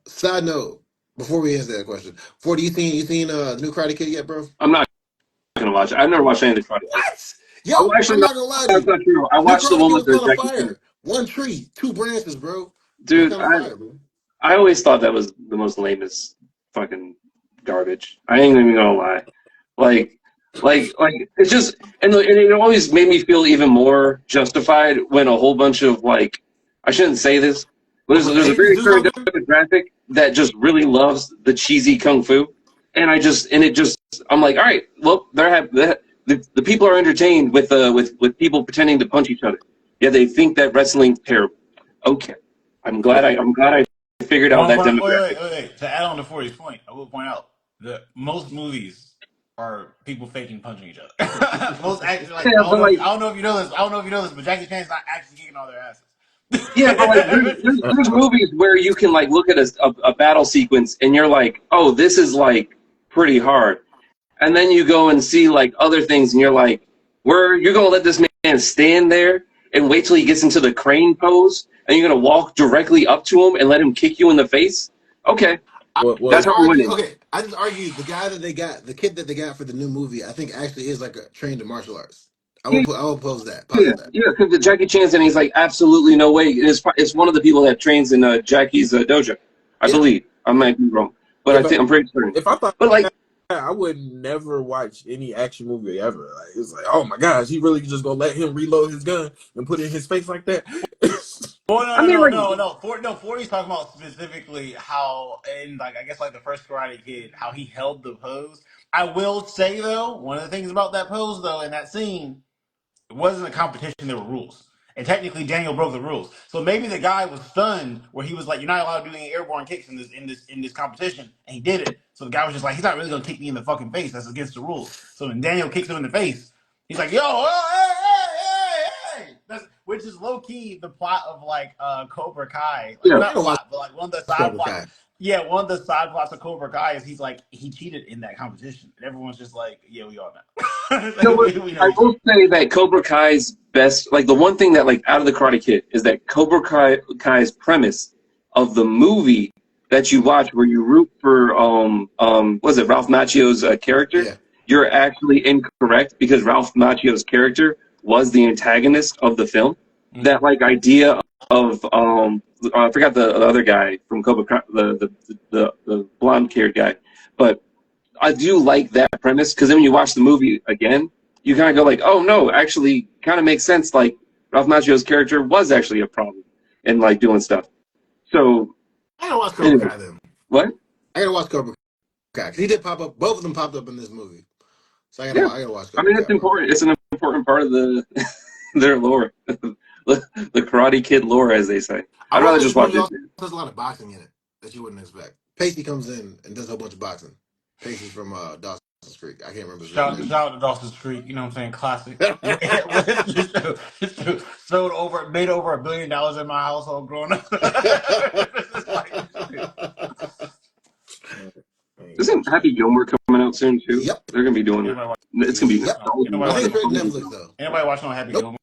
Side note, before we answer that question, 40, you seen the new Karate Kid yet, bro? I'm not gonna watch it. I've never watched any of the Karate Kid. What? Oh, Yo, actually, I'm no, not gonna lie to that's you. not true. I New watched the Karate one Kid with was the kind of Jackie Chan. fire. One tree, two branches, bro. It's Dude, kind of fire, bro. I always thought that was the most lamest fucking garbage. I ain't even gonna lie. Like, like it's just, and it always made me feel even more justified when a whole bunch of like, I shouldn't say this, but there's a Asians very do certain love it. demographic that just really loves the cheesy kung fu, and I'm like, all right, well, the people are entertained with people pretending to punch each other. Yeah, they think that wrestling's terrible. Okay, I'm glad I figured out that demographic. Wait. To add on to 40's point, I will point out that most movies are people faking punching each other. Most actually, like Yeah, but like, I don't know if you know this. I don't know if you know this, but Jackie Chan's not actually kicking all their asses. yeah, but like there's movies where you can like look at a battle sequence and you're like, oh, this is like pretty hard, and then you go and see like other things and you're like, where you're gonna let this man stand there and wait till he gets into the crane pose and you're gonna walk directly up to him and let him kick you in the face? Okay, I that's Well, just how we're argue. winning. Okay, I just argue the guy that they got, the kid that they got for the new movie, I think actually is like a trained in martial arts. I will pose that. Yeah, Posit that. yeah, because the Jackie Chan's and he's like, absolutely no way. It's one of the people that trains in Jackie's dojo, I Yeah. believe. I might be wrong, but If I'm pretty certain. if I thought But like, I would never watch any action movie ever. Like it's like, oh my gosh, he really just gonna let him reload his gun and put it in his face like that? Well, I mean, like, 40's talking about specifically how, in like, I guess like the first Karate Kid, how he held the pose. I will say though, one of the things about that pose though in that scene, it wasn't a competition. There were rules, and technically Daniel broke the rules. So maybe the guy was stunned, where he was like, "You're not allowed to do any airborne kicks in this competition," and he did it. So the guy was just like, "He's not really gonna kick me in the fucking face. That's against the rules." So when Daniel kicks him in the face, he's like, "Yo, oh, hey!" Which is low key the plot of like Cobra Kai. Like, yeah. not plot, but like one of the side Cobra plots. Kai. Yeah, one of the side plots of Cobra Kai is he's like he cheated in that competition, and everyone's just like, "Yeah, we all know." No, but we know I he's will say that Cobra Kai's best, like the one thing that like out of the Karate Kid is that Kai's premise of the movie that you watch where you root for was it Ralph Macchio's character? Yeah. You're actually incorrect because Ralph Macchio's character was the antagonist of the film. Mm-hmm. That like idea of I forgot the other guy from Cobra Kai, the blonde haired guy, but I do like that premise because then when you watch the movie again, you kind of go like, oh no, actually kind of makes sense. Like Ralph Macchio's character was actually a problem in like doing stuff. So I gotta watch Cobra anyway, Kai then. what? I gotta watch Cobra Kai because he did pop up. Both of them popped up in this movie, so I Yeah, gotta watch I Cobra mean Kai. it's important. It's an important part of the their lore, the Karate Kid lore, as they say. I'd rather just watch it. There's a lot of boxing in it that you wouldn't expect. Pacey comes in and does a whole bunch of boxing. Pacey from Dawson's Creek. I can't remember his real name. Shout out to Dawson's Creek, you know what I'm saying? Classic. Just made over $1 billion in my household growing up. Isn't Happy Gilmore coming out soon too? Yep. They're gonna be doing it. It's gonna be. Yep. I think it's rated Netflix though. Anybody watching on Happy Gilmore?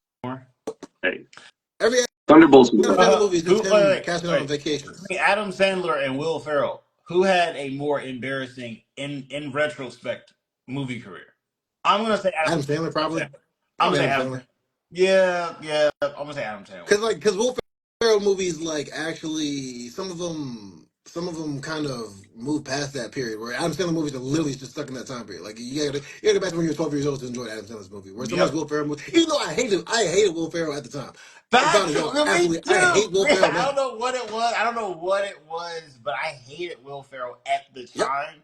Hey, Every Thunderbolts. movie is just him catching on vacations. Adam Sandler and Will Ferrell, who had a more embarrassing, in retrospect, movie career? I'm gonna say Adam Sandler probably. I'm gonna say Adam Sandler. Yeah. I'm gonna say Adam Sandler. Because Will Ferrell movies like actually some of them kind of move past that period where Adam Sandler movies are literally just stuck in that time period. Like you gotta go back to when you were 12 years old to enjoy Adam Sandler's movie. Where some of those Will Ferrell movies, even though I hated Will Ferrell at the time. I hate Will Ferrell now. I don't know what it was. But I hated Will Ferrell at the time.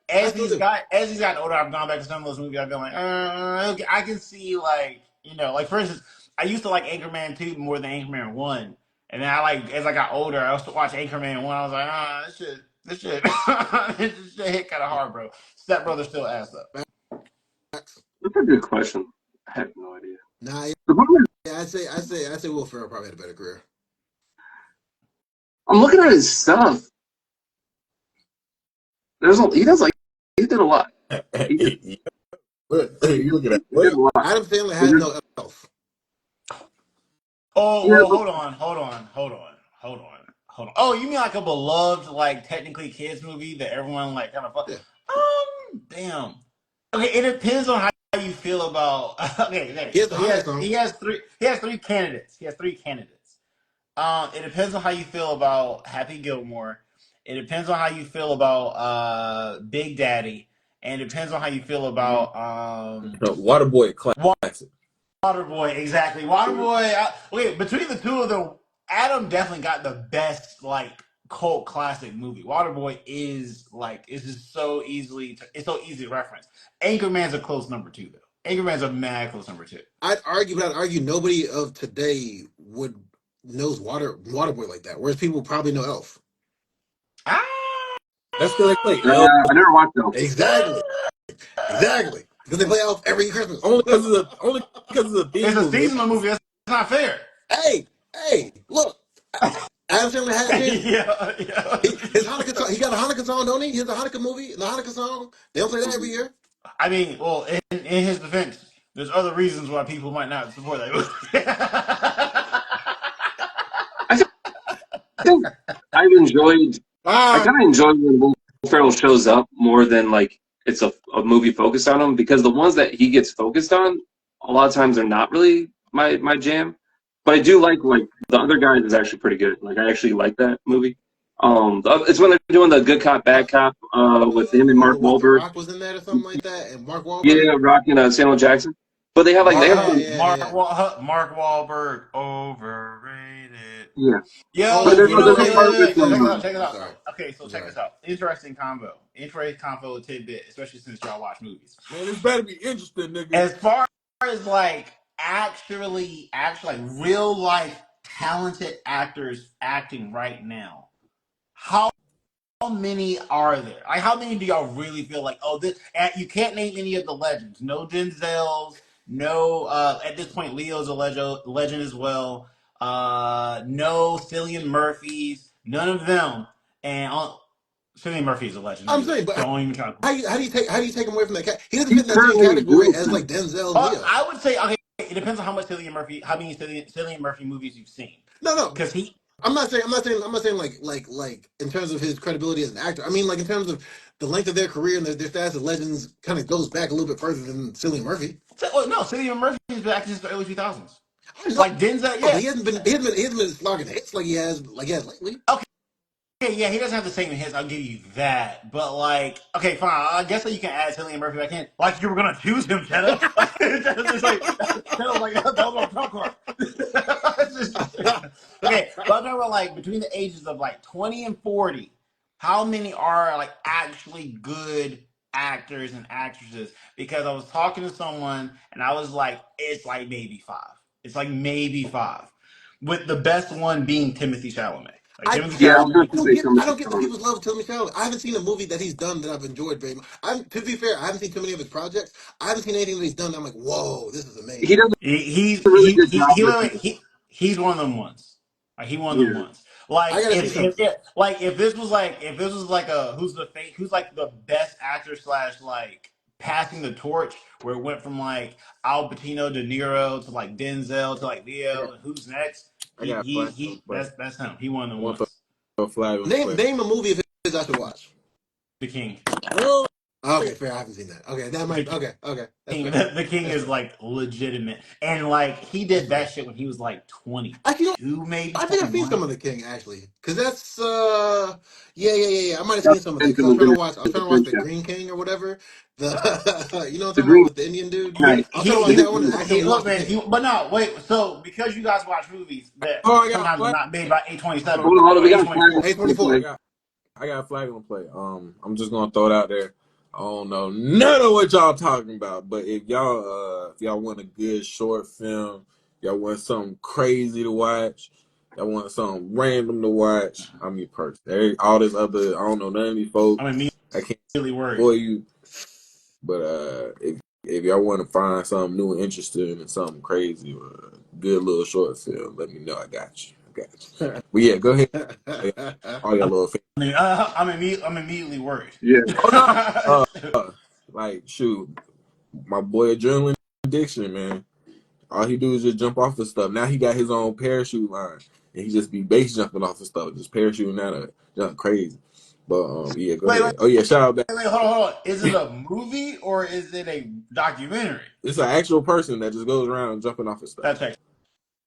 As he's gotten older, I've gone back to some of those movies. I've been like, I can see like like for instance, I used to like Anchorman 2 more than Anchorman 1, and then as I got older, I used to watch Anchorman 1. I was like, this shit hit kind of hard, bro. Step Brother still ass up. That's a good question. I have no idea. Nah, yeah, I say Will Ferrell probably had a better career. I'm looking at his stuff. He did a lot. You look at that. He did a lot. Adam Sandler has no Elf. Oh, well, hold on. Oh, you mean like a beloved, like technically kids movie that everyone like kind of? Yeah. Damn. Okay, it depends on how you feel about. Okay, he has three candidates. It depends on how you feel about Happy Gilmore. It depends on how you feel about Big Daddy, and it depends on how you feel about Waterboy classic. Waterboy, exactly. Waterboy. Between the two of them, Adam definitely got the best like cult classic movie. Waterboy is like it's just so easy to reference. Anchorman's a close number 2 though. Anchorman's a mad close number 2. I'd argue nobody of today knows Waterboy like that. Whereas people probably know Elf. That's because they play Elf. I never watched Elf. Exactly. Because they play Elf every Christmas. Only because of the theme. It's a seasonal movie. That's not fair. Hey, look. Adam Sandler has his. Yeah. His Hanukkah song. He got a Hanukkah song, don't he? He has a Hanukkah movie, the Hanukkah song. They don't play that every year. I mean, well, in his defense, there's other reasons why people might not support that movie. I think I've enjoyed. I kind of enjoy when Will Ferrell shows up more than like it's a movie focused on him because the ones that he gets focused on a lot of times they're not really my jam. But I do like the other guys is actually pretty good. Like I actually like that movie. It's when they're doing the good cop bad cop with him and Mark What The Wahlberg. Rock was in that or something like that, and Mark Wahlberg. Yeah, Rock and Samuel Jackson. But they have like they have Yeah, some, yeah, yeah. Mark Wahlberg overrated. yeah. Yo, But there's no, there's a part of it wait. So from check it Overrated. out. Check it I'm out. sorry. Okay, so I'm check sorry. this out. Interesting convo tidbit, especially since y'all watch movies. Man, this better be interesting, nigga. As far as like actually like real life talented actors acting right now, how many are there? Like, how many do y'all really feel like? Oh, this you can't name any of the legends. No Denzels. No. At this point, Leo's a legend as well. No Cillian Murphys. None of them. And Cillian Murphy is a legend I'm anyway. saying, but Don't even try to. how do you take him away from that? He doesn't fit he's in that same currently category doing as like things. Denzel and Leo. I would say okay. It depends on how many Cillian Murphy movies you've seen. No. Because he I'm not saying like in terms of his credibility as an actor. I mean like in terms of the length of their career and their status as legends kind of goes back a little bit further than Cillian Murphy. no, Cillian Murphy has been acting since the early 2000s. I know, Like Denzel, but yeah. he hasn't been slogging hits like he has lately. Okay, yeah, he doesn't have the same hits. I'll give you that. But like, okay, fine. I guess that you can add Cillian Murphy back in. Like you were gonna choose him, Cheddar. Like, it's like Cheddar was like that was my trump card. Okay, but I remember like between the ages of like 20 and 40, how many are like actually good actors and actresses? Because I was talking to someone and I was like, it's like maybe five. It's like maybe five. With the best one being Timothy Chalamet. Like Timothy Yeah, I was going Chalamet. to say I Timothy don't get the Chalamet. people's love of Tillman Chalamet. I haven't seen a movie that he's done that I've enjoyed very much. To be fair, I haven't seen too many of his projects. I haven't seen anything that he's done that I'm like, whoa, this is He amazing. does He, he's a really he good he job he with literally he's one of them ones. Like he one of them yeah. ones. Like I gotta see something. if this was like a who's like the best actor slash like passing the torch where it went from like Al Pacino, De Niro to like Denzel to like I Leo got and who's next? I got a flag on the play. That's him. He one of I them want to ones. throw a flag on the play. Name a movie of his I should watch. The King. Oh, Okay, fair. I haven't seen that. Okay, that The might. Okay, that's King. fair. The King That's is fair. like legitimate. And like he That's did that fair. shit when he was like Actually, 22, maybe I think I've seen 21. some of The King actually, because that's yeah. I might have That's seen some of that because Benson was in I was it, trying the to watch French The guy. Green King or whatever. The you know what The I'm talking about Green with the Indian dude. Knight. I was trying to The watch Green that one and I He accidentally look watched The man. King. But no, wait. So because you guys watch movies that oh, I got a sometimes are flag. not made by Hold on, A27 Hold on, or we got a flag A24. on the I A24. play. got I got a flag on the play. I'm just gonna throw it out there. I don't know none of what y'all talking about, but if y'all want a good short film, y'all want something crazy to watch, y'all want something random to watch, I'm your person. All this other, I don't know none of these folks. I'm I can't immediately worried. for you, but if y'all want to find something new and interesting and something crazy or a good little short film, let me know. I got you. But yeah, go ahead. All your little. I'm immediately worried. Yeah. Oh no. Uh, like shoot, my boy Adrenaline Addiction, man. All he do is just jump off the stuff. Now he got his own parachute line, and he just be base jumping off the stuff, just parachuting out of it, jump crazy. But yeah, go wait, ahead. Oh yeah, shout out back. hold on. Is it a movie or is it a documentary? It's an actual person that just goes around jumping off of stuff. That's actually,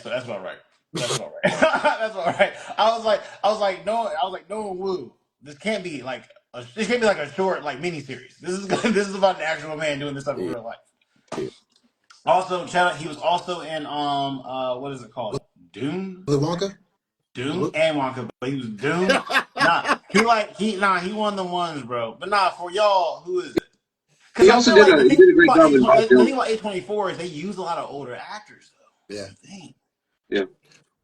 so that's about right. That's about right. That's about right. I was like, no, woo. This can't be like this can't be like a short like mini series. This is about an actual man doing this stuff in Yeah, real life. yeah. Also, shout out, he was also in what is it called? Dune? Was it Wonka? Dune and Wonka, but he was Dune. He one of the ones, bro. But nah, for y'all, who is it? Because He I also feel did like a he did a great job in Bob The Dylan. thing about A24 is they use a lot of older actors though. Yeah. That's the thing. Yeah.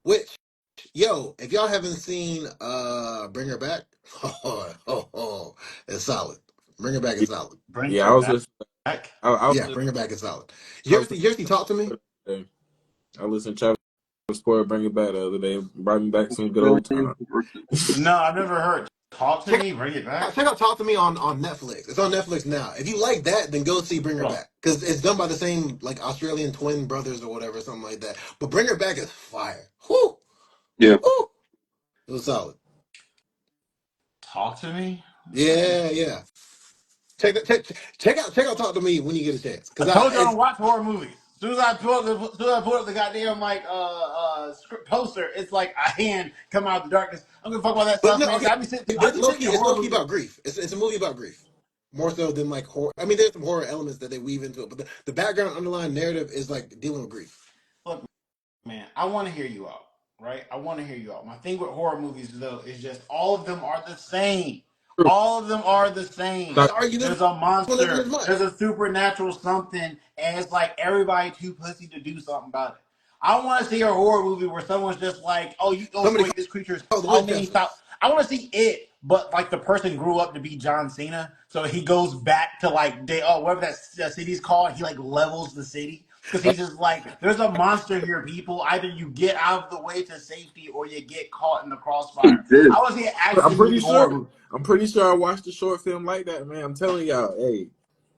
Which, yo, if y'all haven't seen Bring Her Back, it's solid. Bring Her Back is solid. Bring Yeah, I her was back. listening. I was Yeah, listening. Bring Her Back is solid. I was You ever see Talk to Me? listening. I listened to Travis Sport bring it back the other day. Brought me back some good old time. No, I've never heard. Talk to Check me, bring it back. check out Talk to Me on Netflix. It's on Netflix now. If you like that, then go see Bring Her Hold on. Back because it's done by the same like Australian twin brothers or whatever, something like that. But Bring Her Back is fire. Whoo, Yeah. whoo. It was solid. Talk to me. Yeah. Check out Talk to Me when you get a chance. I Cause told you I don't watch horror movies. Soon as I pull up the goddamn like script poster, it's like a hand come out of the darkness. I'm gonna fuck about that But stuff, no, man. okay. I But be sitting in it's horror low key movies. about grief. It's a movie about grief more so than like horror. I mean, there's some horror elements that they weave into it, but the background underlying narrative is like dealing with grief. Look, man, I want to hear you out, right? I want to hear you out. My thing with horror movies, though, is just all of them are the same. True. All of them are the same. I'd argue this There's a one isn't as monster. much. There's a supernatural something, and it's like everybody too pussy to do something about it. I want to see a horror movie where someone's just like, "Oh, Somebody wait, this creature is called the how many Winchesters. thousands." I want to see it, but like the person grew up to be John Cena, so he goes back to like whatever that city's called. He like levels the city because he's just like, "There's a monster here, people. Either you get out of the way to safety, or you get caught in the He crossfire." did. I want to see an I'm action pretty movie horror sure. movie. I'm pretty sure I watched a short film like that, man. I'm telling y'all,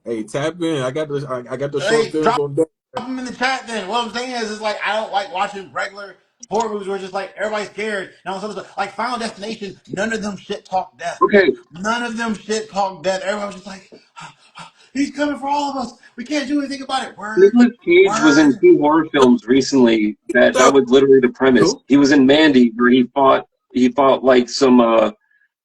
hey, tap in. I got the short Hey, films drop on deck. them in the chat. Then what I'm saying is, it's like I don't like watching regular horror movies where it's just like everybody's scared. And all of a sudden, like Final Destination, none of them shit talk death. Okay, None of them shit talk death. Everyone was just like, he's coming for all of us. We can't do anything about it. Word, Nicolas Cage was in word. 2 horror films recently that So, was literally the premise. who? He was in Mandy where he fought like some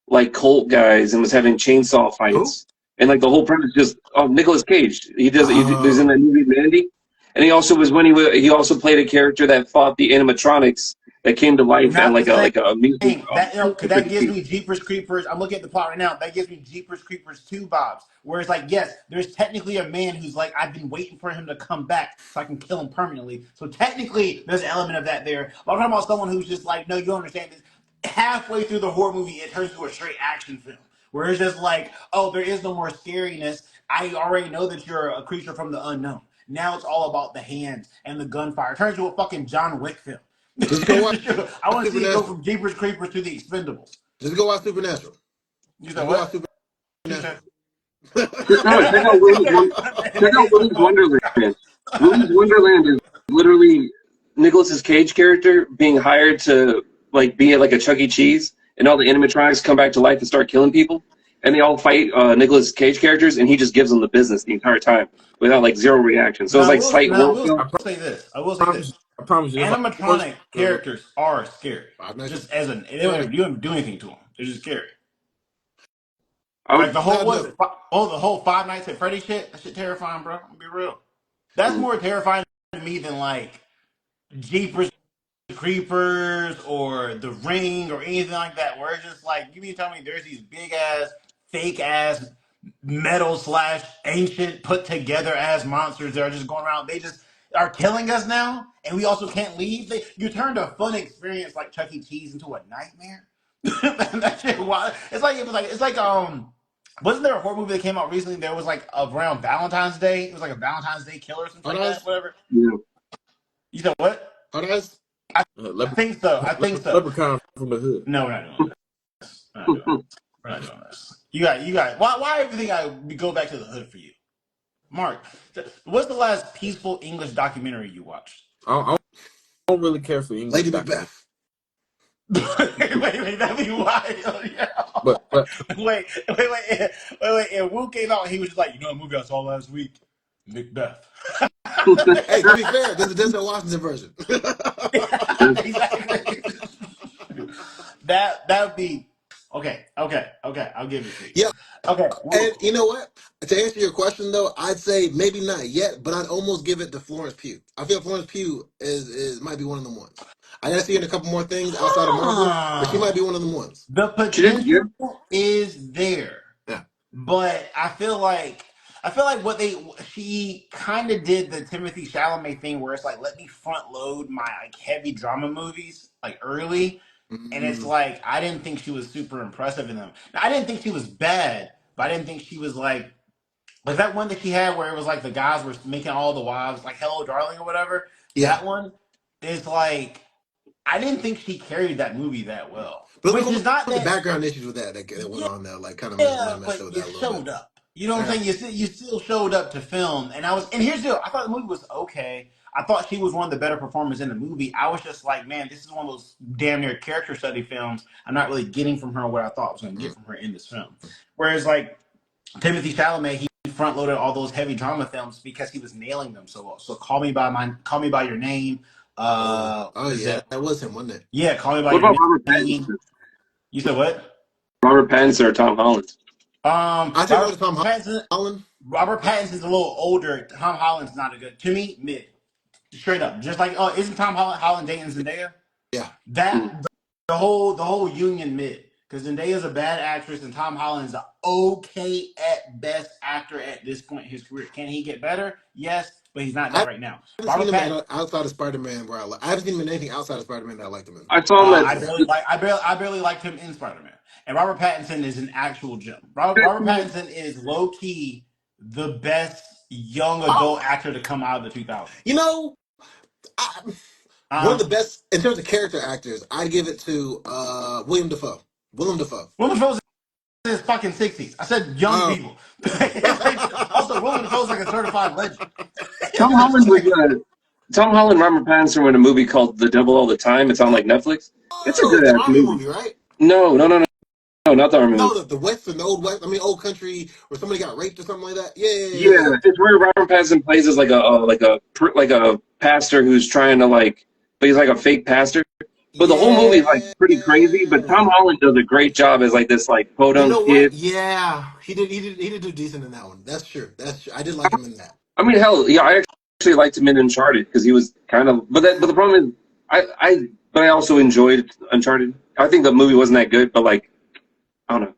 like cult guys and was having chainsaw Who? fights. And like the whole premise just Nicolas Cage. He's in Oh, that movie Mandy. And he also was when he also played a character that fought the animatronics that came to life at Not the same. like a amusement That cause that gives feast. me Jeepers Creepers. I'm looking at the plot right now. That gives me Jeepers Creepers 2 vibes. Where it's like, yes, there's technically a man who's like, I've been waiting for him to come back so I can kill him permanently. So technically, there's an element of that there. But I'm talking about someone who's just like, no, you don't understand this. Halfway through the horror movie, it turns into a straight action film. Where it's just like, oh, there is no more scariness. I already know that you're a creature from the unknown. Now it's all about the hands and the gunfire. It turns into a fucking John Wick film. just go watch I want to see it go Supernatural. from Jeepers Creepers to the Expendables. Just go watch Supernatural. You said Just go watch what? You said. Supernatural. Check out Willy's Wonderland. Willy's Wonderland is literally Nicolas Cage character being hired to like be at like a Chuck E. Cheese, and all the animatronics come back to life and start killing people, and they all fight Nicolas Cage characters, and he just gives them the business the entire time without like zero reaction. So it's like slight Now I horror will film. I say this. I will say promise. this. I promise you, if I was, Animatronic characters are scary. Five Nights at Just as an, Freddy's. you don't do anything to them. They're just scary. I Like would, the whole Not enough. the whole Five Nights at Freddy shit. That shit terrifying, bro. I'm gonna be real. That's more terrifying to me than like Jeepers Creepers or The Ring or anything like that. Where it's just like you mean tell me there's these big ass, fake ass metal slash ancient put together as monsters that are just going around. They just are killing us now, and we also can't leave. You turned a fun experience like Chuck E. Cheese into a nightmare. That shit wild. It's like wasn't there a horror movie that came out recently? There was like around Valentine's Day. It was like a Valentine's Day killer or something Hard like that. eyes. Whatever. yeah. You said what? Hard eyes. I think so. I think so. leprechaun from the hood. No, we're not doing this. We're not doing this. We're not doing this. You got. Why everything I go back to the hood for you, Mark? What's the last peaceful English documentary you watched? I don't really care for English Lady documentaries, Macbeth. wait, that'd be wild. Yeah. but Wait. And Wu came out and he was just like, you know, a movie I saw last week, Macbeth. Hey, to be fair, there's a Denzel Washington version. Exactly. That would be okay. I'll give it to you. Yeah, Okay, and you know what? To answer your question though, I'd say maybe not yet, but I'd almost give it to Florence Pugh. I feel Florence Pugh is might be one of them ones. I gotta see her in a couple more things outside of Marvel, but she might be one of them ones. the She did. Yeah. potential is there, Yeah. but I feel like she kind of did the Timothy Chalamet thing where it's like let me front load my like heavy drama movies like early. And it's Mm, like I didn't think she was super impressive in them. Now, I didn't think she was bad, but I didn't think she was like that one that she had where it was like the guys were making all the wives like "Hello, Darling" or whatever. yeah, That one is like I didn't think she carried that movie that well, but which look is not at the that. background ishes with that went on there, like kind of Yeah, might mess but with you that a little bit. showed up. You know what I'm Yeah. saying? You still showed up to film, and here's the deal. I thought the movie was okay. I thought she was one of the better performers in the movie. I was just like, man, this is one of those damn near character study films. I'm not really getting from her what I thought I was going to get Mm. from her in this film. Whereas like Timothy Chalamet, he front loaded all those heavy drama films because he was nailing them so well. So Call Me by Your Name. What is Yeah, it? that was him, wasn't it? Yeah, Call Me by What Your about Robert Name. Pattinson? You said what? Robert Pattinson or Tom Holland? I take over Robert Tom Pattinson. Holland. Robert Pattinson's a little older. Tom Holland's not a good to me. Mid, straight up. Just like isn't Tom Holland dating Zendaya? Yeah. That the whole union mid because Zendaya's a bad actress and Tom Holland's an okay at best actor at this point in his career. Can he get better? Yes, but he's not I that right now. haven't seen Robert him Pattinson. outside of Spider-Man I haven't seen him in anything outside of Spider-Man that I liked him in. I saw him I at. barely like I barely liked him in Spider Man. And Robert Pattinson is an actual gem. Robert Pattinson is low key the best young adult actor to come out of the 2000s. You know, I, one of the best in terms of character actors, I'd give it to William Dafoe. Willem Dafoe. Willem Dafoe's in his fucking 60s. I said young Oh. people. It's like, also, Willem Dafoe's like a certified legend. Tom Holland was Tom Holland and Robert Pattinson were in a movie called The Devil All the Time. It's on like Netflix. It's a Oh, good the ass army movie. movie, right? No, no, no, no, no, not the army movie. No, the Western, the old West. I mean, old country where somebody got raped or something like that. Yeah, yeah, yeah, yeah. Yeah, it's where Robert Pattinson plays as like a pastor who's trying to but he's like a fake pastor. But the whole movie is like pretty crazy. But Yeah. Tom Holland does a great job as like this like You podunk know what? kid. Yeah, he did. He did do decent in that one. That's true. That's true. I did like him in that. I mean, hell, yeah, I actually liked him in Uncharted because he was kind of. But the problem is, but I also enjoyed Uncharted. I think the movie wasn't that good, but like I don't know.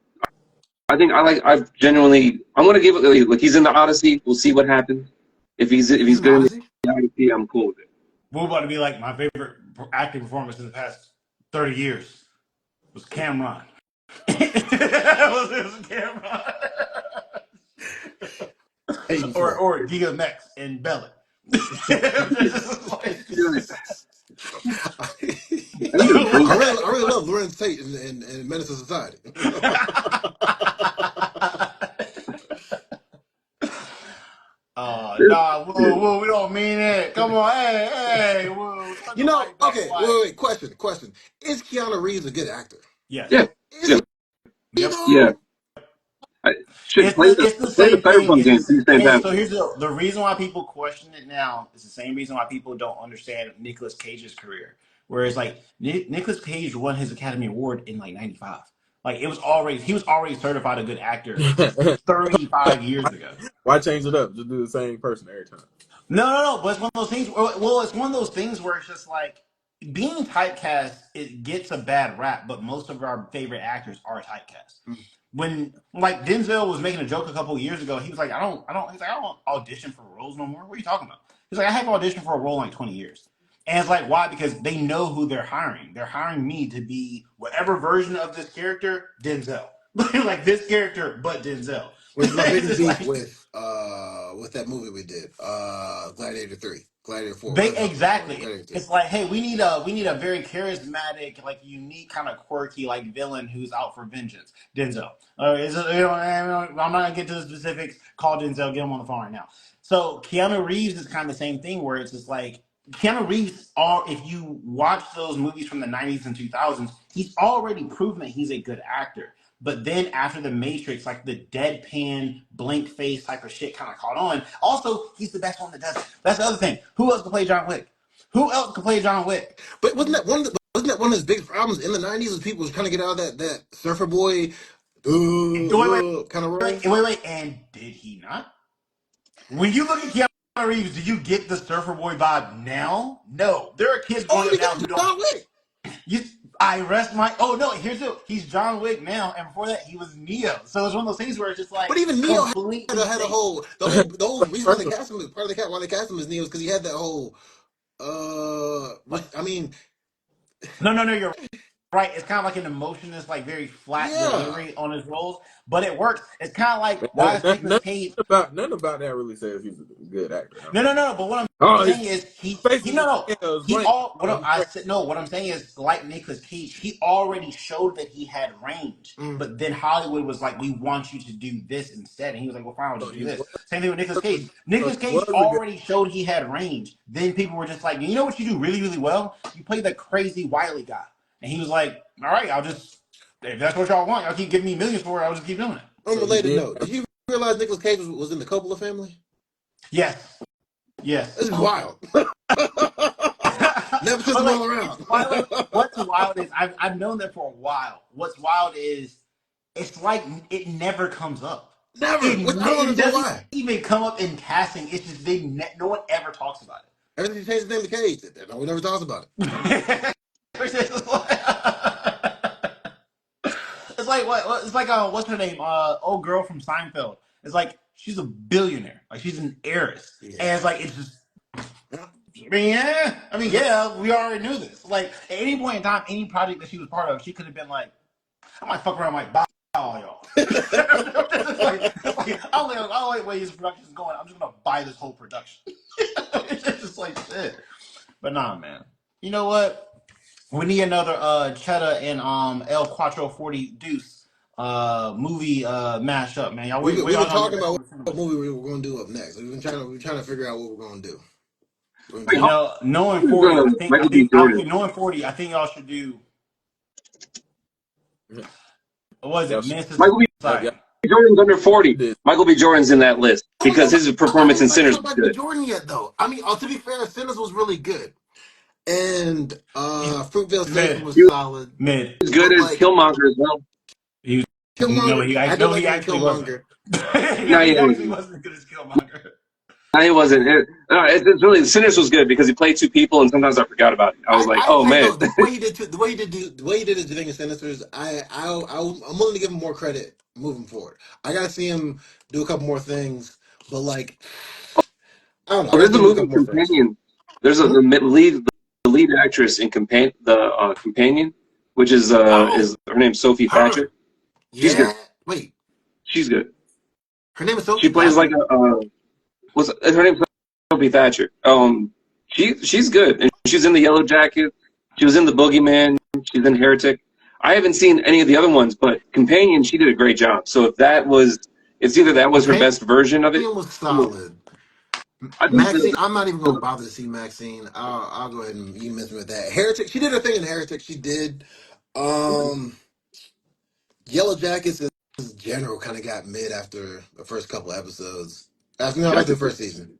I think I've genuinely. I'm gonna give it like he's in the Odyssey. We'll see what happens. If He's he's in the good in Odyssey. the Odyssey, I'm cool with it. What about to be like my favorite acting performance in the past 30 years was Cameron. it was Cameron. Hating for or Giga Mex and Bellet. Dude, I need a it. drink. I really love Lorenz Tate in Menace to Society. Nah, whoa, we don't mean it. Come on, hey, whoa, turn You the know, light back okay, white. wait. Question. Is Keanu Reeves a good actor? Yes. Yeah, Is yeah, he Yep. yeah. though? Shit, It's the play the same thing. Cyberpunk game. He's Hey, so fantastic. here's the reason why people question it now is the same reason why people don't understand Nicolas Cage's career. Whereas like Nicolas Cage won his Academy Award in like '95. Like he was already certified a good actor 35 years ago. Why change it up? Just do the same person every time. No. But it's one of those things. Well, it's one of those things where it's just like being typecast. It gets a bad rap, but most of our favorite actors are typecast. When like Denzel was making a joke a couple of years ago, he was like, He's like, I don't audition for roles no more. What are you talking about? He's like, I haven't auditioned for a role in like 20 years. And it's like, why? Because they know who they're hiring. They're hiring me to be whatever version of this character, Denzel. like this character, but Denzel. Which is my it's biggest just beef like with that movie we did, Gladiator 3, Gladiator 4, they whatever the hell it's called, exactly. Gladiator 3. It's like, hey, we need a very charismatic, like unique, kind of quirky, like villain who's out for vengeance. Denzel. I'm not gonna get to the specifics. Call Denzel. Get him on the phone right now. So Keanu Reeves is kind of the same thing, where it's just like Keanu Reeves. If you watch those movies from the '90s and 2000s, he's already proven that he's a good actor. But then after the Matrix, like the deadpan, blank face type of shit kind of caught on. Also, he's the best one that does it. That's the other thing. Who else can play John Wick? Who else can play John Wick? But wasn't that one of his big problems in the 90s was people was trying to get out of that surfer boy Wait, kind of role? wait. And did he not? When you look at Keanu Reeves, do you get the surfer boy vibe now? No. There are kids growing Only up now because who don't. John Wick. I rest my. Oh no! He's John Wick now, and before that he was Neo. So it's one of those things where it's just like But even Neo completely had a fake. whole the whole reason why they cast him part of the why they cast him as Neo is because he had that whole Like I mean no, you're right. It's kind of like an emotionless, like very flat yeah. delivery on his roles, but it works. It's kind of like why Man, is Nicolas Cage? none about that really says he's a good actor. I No, mean, no. But what I'm oh, his saying is face he is no. his He blank. all what Oh, I he's said no. What I'm saying is like Nicolas Cage, he already showed that he had range. Mm. But then Hollywood was like, "We want you to do this instead," and he was like, "Well, fine, I'll so just do he this." was, Same thing with Nicolas Cage. so Nicolas he Cage was a good. already showed he had range. Then people were just like, "You know what you do really, really well? You play the crazy wily guy." And he was like, "All right, I'll just if that's what y'all want, y'all keep giving me millions for it. I'll just keep doing it." So he Unrelated did. note, did you realize Nicolas Cage was in the Coppola family? Yes. Yes. This is wild. But Nepotism like, all it's around. wild. What's wild is I've known that for a while. What's wild is it's like it never comes up. Never. Which I don't It understand doesn't why. even come up in passing. It's just no one ever talks about Ever since he changed his name to Cage, no one ever talks about it. it. It's like what? It's like what's her name? Old girl from Seinfeld. It's like she's a billionaire. Like she's an heiress, and Yeah. it's like it's just. Yeah. We already knew this. Like at any point in time, any project that she was part of, she could have been like, I might fuck around, like buy all y'all. I'll wait where his production is going. I'm just gonna buy this whole production. It's just like shit. But nah, man. You know what? We need another Cheddar and El Quattro 40 Deuce movie mashup, man. Y'all we've wait, been, wait we've y'all been gonna get talking back about on the what cinemas. movie we were going to do up next. We're trying to figure out what we're going to do. We've been Wait, You how talking. know, knowing old 40, is Michael B. Jordan? knowing 40, I think y'all should do what was Y'all it, should Menace to Michael B. have y'all Society. Jordan's under 40. did. Michael B. Jordan's in that list I don't know. because his I haven't performance in even Sinners talked was about B. good. Jordan yet, though. I mean, to be fair, Sinners was really good, and He's Fruitvale Station mid. was He was solid. Mid. as good But as like Killmonger as well. He was no, Killmonger, I did no, like he him in actually wasn't. Killmonger. No, He he actually wasn't. wasn't as good as Killmonger. No, he wasn't. It's really Sinners was good because he played two people, and sometimes I forgot about it. I was like, I oh say man. though the way he did the way he did his thing in Sinisters, I'm willing to give him more credit moving forward. I gotta see him do a couple more things, but like I don't know, I Well, gotta there's see a him do a movie couple more things. Companion. There's Hmm? the lead actress in Companion, which is Oh, her name's Sophie her. Thatcher. She's good. Yeah. Wait, She's good. her name is She Sophie plays like Thatcher. a what's her name's Sophie Thatcher. She's good, and she's in the Yellow Jacket. She was in the Boogeyman. She's in Heretic. I haven't seen any of the other ones, but Companion, she did a great job. So it's either that was her Companion best version of it. was I'm a- solid. I think Maxine, I'm not even gonna bother to see Maxine. I'll go ahead and you miss me with that. Heretic, she did her thing in Heretic. She did. Um, Yellow Jackets in general kind of got mid after the first couple episodes. After the first season.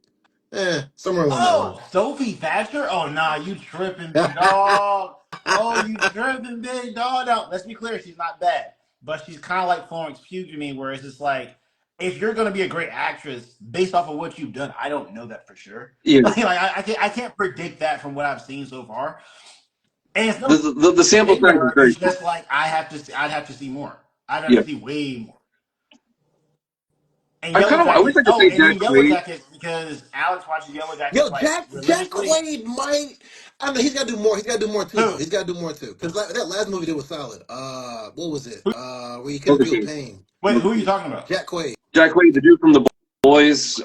Somewhere along that line. Oh, Sophie Thatcher? Oh, nah, you tripping, big dog. Oh, you tripping, big dog. Now, let's be clear, she's not bad. But she's kind of like Florence Pugh to me, where it's just like, if you're going to be a great actress based off of what you've done, I don't know that for sure. yeah. I can't predict that from what I've seen so far. And it's no The sample shade to size is her. very It's small. just like, I'd have to see more. I'd have Yeah. to see way more. And I Yellow kind of I wish Jackets. I could Oh, say and then Jack Yellow Quaid. Jackets because Alex watches Yellow Yo, Jackets like Jack religiously. Quaid might. I don't know. He's got to do more. He's got to do more too, though. Who? He's got to do more too. Because that last movie did was solid. What was it? Who? Where you couldn't feel Novocaine. pain. Wait, who are you Novocaine. talking about? Jack Quaid. Jack Quaid, the dude from the Boys.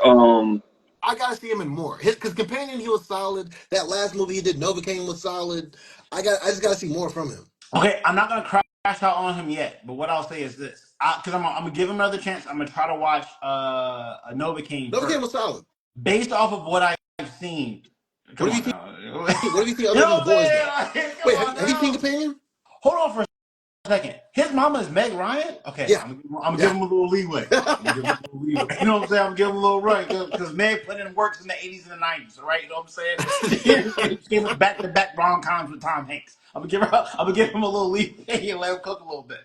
I gotta see him in more. Because Companion, he was solid. That last movie he did, Novocaine, was solid. I just gotta see more from him. Okay, I'm not gonna crash out on him yet, but what I'll say is this: because I'm gonna give him another chance. I'm gonna try to watch a Novocaine Novocaine was first, solid. based off of what I've seen. What Come have on you now, seen? What have you seen you other know than the what I'm boys saying? though? Like, come Wait, on have you seen now. Companion? Hold on for a second. His mama is Meg Ryan. Okay, Yeah, I'm gonna give yeah. him a little leeway. I'm gonna give him a little leeway. You know what I'm saying? I'm gonna give him a little right because Meg put in works in the 80s and the 90s. All right, you know what I'm saying? She gave us back to back rom coms with Tom Hanks. I'm gonna give him a little leeway and let him cook a little bit.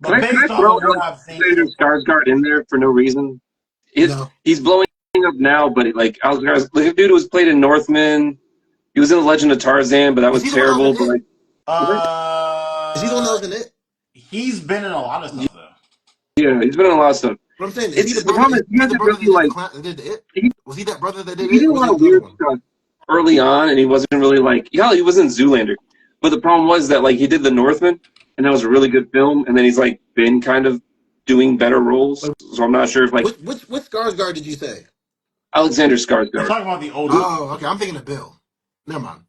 But Can I based off throw of what I've seen Alexander so far, Skarsgård in there for no reason? No. He's blowing up now, but like the dude who was played in Northman. He was in the Legend of Tarzan, but that Was was he the one that was terrible. in But it? like, what? Is he the one that was in it? he's been in a lot of stuff though. Yeah, he's been in a lot of stuff. What I'm saying, is he the It's the brother? problem Is is he he the hasn't brother really that did the like clown that did the it? he, Was he that brother that did he it? did a Or was lot he of the other weird one? stuff early on, and he wasn't really like he was in Zoolander, but the problem was that like he did the Northman, and that was a really good film, and then he's like been kind of doing better roles. Like, So I'm not sure if like which Skarsgård did you say? Alexander You're Skarsgård, talking about the older one. Oh, okay. I'm thinking of Bill. Never mind.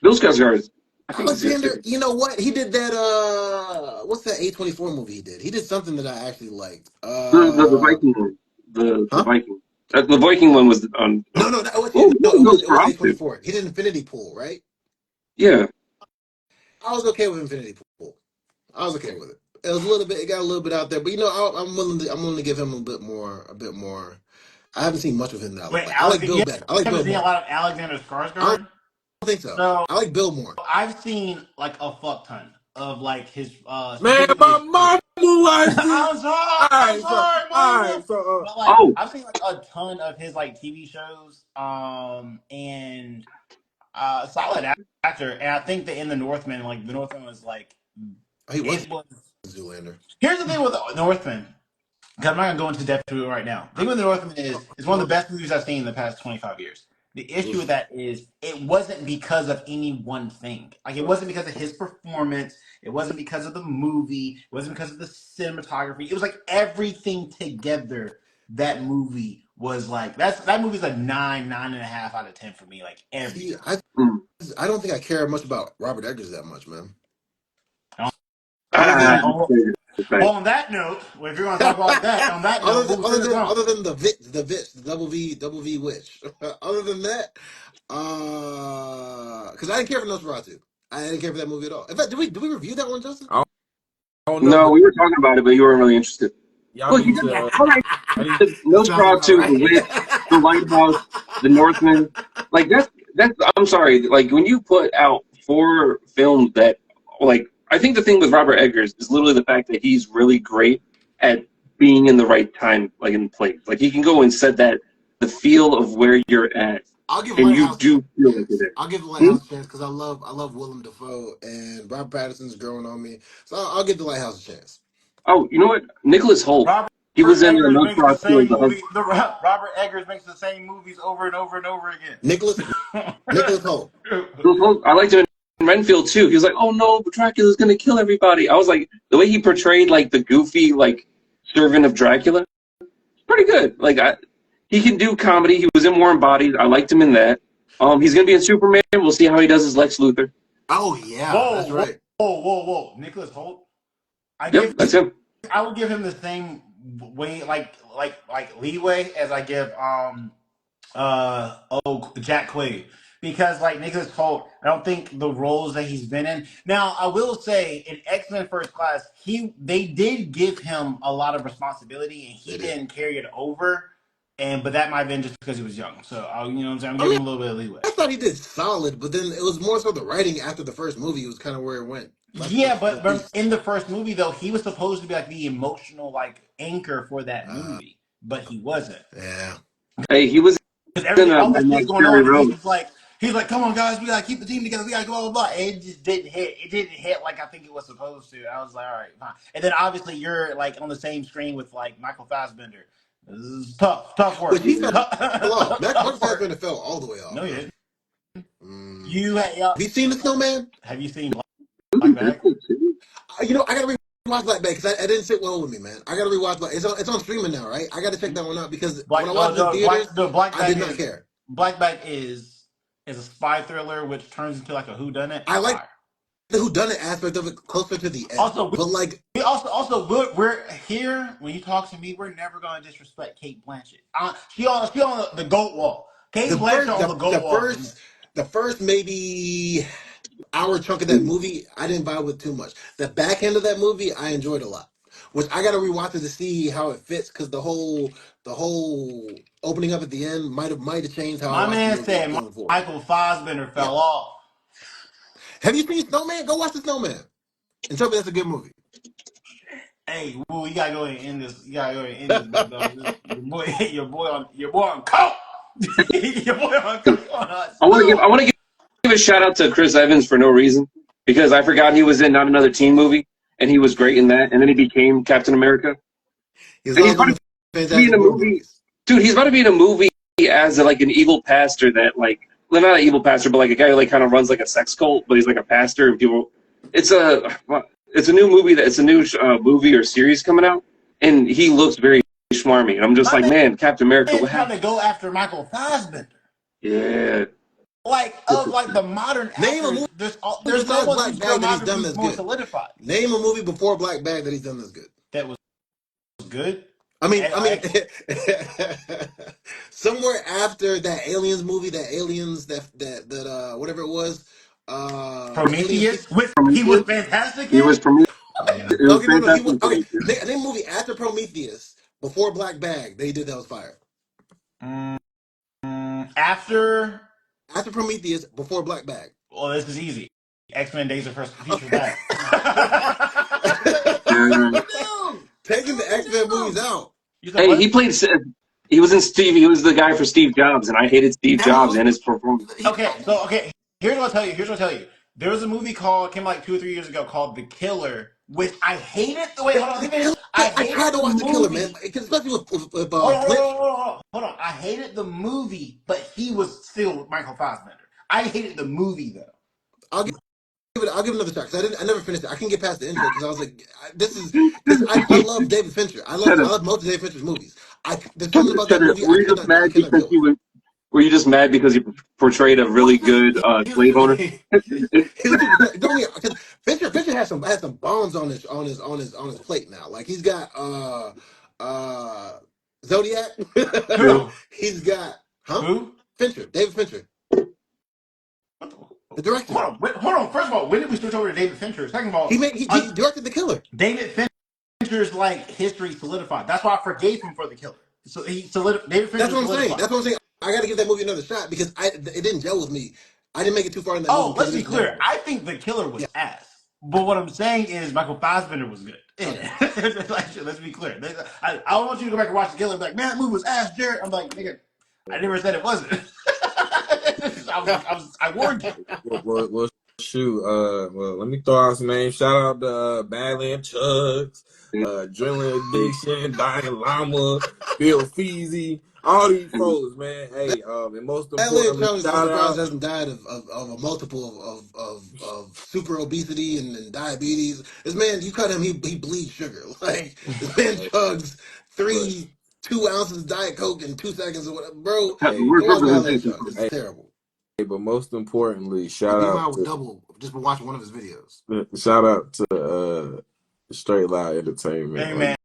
Bill Skarsgård, I think he's good Alexander, too. you know what? He did that what's that A24 movie he did? He did something that I actually liked. The Viking one, the Huh? Viking, the Viking one was on. No, no, Oh, no, goes it for was Oscar. A24. He did Infinity Pool, right? Yeah. I was okay with Infinity Pool. I was okay with it. It was a little bit. It got a little bit out there, but I'm willing to. I'm willing to give him a bit more. A bit more. I haven't seen much of him that I like. Wait, Like I like Alex, Bill you better. I like haven't Bill seen a more. lot of Alexander I don't Skarsgård? think so. So I like Bill more. I've seen like a fuck ton of like his Man, specifically my his first. mama likes it. I'm Alright, sorry, alright, mama. so But like Oh, I've seen like a ton of his like TV shows, and solid actor. And I think that in the Northman, like the Northman was like Oh, he was it was. Zoolander. Here's the thing with the Northman. 'Cause I'm not gonna go into depth to it right now. The thing with the Northman is it's one of the best movies I've seen in the past 25 years. The issue with Oof. that is it wasn't because of any one thing. Like it wasn't because of his performance. It wasn't because of the movie. It wasn't because of the cinematography. It was like everything together. That movie was like that movie's a 9.5 out of 10 for me. Like See, everything. mm, I don't think I care much about Robert Eggers that much, man. On, Other than on that note, well, if you're gonna talk about that, on that note, we'll sing a song. other than the double V witch. Other than that, because I didn't care for Nosferatu. I didn't care for that movie at all. In fact, did we review that one, Justin? I don't know, no, but we were talking about it, but you weren't really interested. y'all Look, you need got to. all right. I need. The That sounds about Nosferatu, The right. Witch, The Lighthouse, The Northman. Like that's. I'm sorry. Like when you put out 4 films that, like, I think the thing with Robert Eggers is literally the fact that he's really great at being in the right time, like in place. Like he can go and set that the feel of where you're at, I'll give and you Lighthouse a do feel like you're chance. there. I'll give the Hmm? Lighthouse a chance because I love Willem Dafoe and Robert Pattinson's growing on me. So I'll give the Lighthouse a chance. Oh, you know what? Nicholas Holt. Robert He was in Eggers makes the Nosferatu same as the husband. movie. Robert Eggers makes the same movies over and over and over again. Nicholas Nicholas Holt. Nicholas Holt, I liked him in Renfield too. He was like, "Oh no, Dracula's gonna kill everybody." I was like, the way he portrayed like the goofy like servant of Dracula, pretty good. Like he can do comedy. He was in Warm Bodies. I liked him in that. He's gonna be in Superman. We'll see how he does as Lex Luthor. Oh yeah, that's Whoa, whoa, right. whoa! Nicholas Holt. I give. Yep, that's him. I would give him the same way, like leeway as I give Jack Quaid, because like Nicholas Holt, I don't think the roles that he's been in. Now I will say in X-Men First Class, they did give him a lot of responsibility and he They did. didn't carry it over. But that might have been just because he was young. So you know what I'm saying? I'm I giving mean, him a little bit of leeway. I thought he did solid, but then it was more so the writing after the first movie was kind of where it went Yeah, left but east. in the first movie though, he was supposed to be like the emotional like anchor for that Uh, movie, but he wasn't. yeah. Hey, he was Because in everything, all this Mad shit's Max going Fury on, and Road. he's like, come on, guys, we gotta keep the team together, we gotta blah blah blah. And it just didn't hit. It didn't hit like I think it was supposed to. I was like, all right, fine. And then obviously you're like on the same screen with like Michael Fassbender. This is tough Which work, he fell off. Mark tough work. Fassbender fell all the way No, off, you man. didn't. Mm. You Have you seen the Snowman? have you seen Black Bag? I gotta rewatch Black Bag because I didn't sit well with me, man. I gotta rewatch Black. It's on streaming now, right? I gotta check that one out because when I Black watched it in theaters, Black I Bag did not is care. Black Bag is a spy thriller which turns into like a whodunit. I It's like fire. the whodunit aspect of it closer to the end, Also, but like we we're here when you talk to me. We're never gonna disrespect Kate Blanchett. She on the goat wall. Kate the Blanchett first on the goat wall for me. the first maybe hour chunk of that movie, I didn't vibe with too much. The back end of that movie, I enjoyed a lot. Which I gotta rewatch it to see how it fits because the whole opening up at the end might have changed how I My watch the man movie said going forward. Michael Fassbender Yeah. fell off. Have you seen Snowman? Go watch the Snowman and tell me that's a good movie. Hey, Woo, you gotta go ahead and end this. You gotta go ahead and end this, big dog. Your boy on coke. Your boy on coke on us. I want to give a shout out to Chris Evans for no reason because I forgot he was in Not Another Teen Movie and he was great in that, and then he became Captain America, He was and he's also about in to the be in Fantastic a Four movie, movies. dude. He's about to be in a movie as like an evil pastor that like, well, not an evil pastor, but like a guy who like kind of runs like a sex cult, but he's like a pastor. And people, it's a it's a new movie it's a new movie or series coming out, and he looks very schmarmy, and I'm just My like, man man, Captain America, is what trying happened? to go after Michael Fassbender. Yeah, Like of like the modern Name a actors, movie there's no besides one Black whose Bag that he's done filmography is that's more good. solidified. Name a movie before Black Bag that he's done that's good. That was good. I mean, Excellent. somewhere after that Aliens movie, whatever it was, Alien Prometheus, which he was Prometheus. fantastic He was in. Prometheus. It Don't was get me wrong. He was Fantastic okay. Voyage. Name movie after Prometheus, before Black Bag. They did that was fire. After, After Prometheus, before Black Bag. well, this is easy. X-Men: Days of Future Okay. Past. Yeah. Taking the X-Men movies out. You said Hey, what? he was in Steve. He was the guy for Steve Jobs, and I hated Steve That Jobs was and his performance. Okay. Here's what I'll tell you. There was a movie came like 2 or 3 years ago called The Killer, which I hated. Wait, hold on. Let the me finish. Killer. I I tried hated to the watch The Killer, man, movie. especially with Hold on, Flinch. hold on. I hated the movie, but he was still Michael Fassbender. I hated the movie though. I'll give it another shot because I never finished it. I couldn't get past the intro because I was like, this is because I love David Fincher. I Cheddar, love most of David Fincher's movies. There's something about that Cheddar, movie I could not deal with. were you just mad because he portrayed a really good He was slave owner? he was too protected. Don't get because Fincher has some bombs on his plate now. Like he's got uh Zodiac. Yeah. Who? He's got Who? David Fincher, What the director. hold on. First of all, when did we switch over to David Fincher? Second of all, He directed The Killer. David Fincher's like history solidified. That's why I forgave him for The Killer. So David That's Fincher what I'm saying. solidified. That's what I'm saying. I got to give that movie another shot because it didn't gel with me. I didn't make it too far in that movie Oh, because let's of be this clear. narrative. I think The Killer Yeah. was ass. But what I'm saying is Michael Fassbender was good. Okay. Let's be clear. I don't want you to go back and watch The Killer and be like, man, that movie was ass, Jared. I'm like, nigga, I never said it wasn't. I warned you. Well, shoot. Well, let me throw out some names. Shout out to Badland Chugs, Adrenaline Addiction, Dying Llama, Bill Feezy, all these folks, man. Hey, and most Atlanta importantly, Challenge, I'm shout surprised out. hasn't died of a multiple of super obesity and diabetes. This man, you cut him, he bleeds sugar. Like this man Hey, chugs but 2 ounces of Diet Coke in 2 seconds or whatever. Bro, hey, Where's go watch Badland representation Chugs. from? It's hey, terrible. but most importantly, Your shout BMI out will double just for watching one of his videos. to Straight Loud Entertainment. Hey, Like man.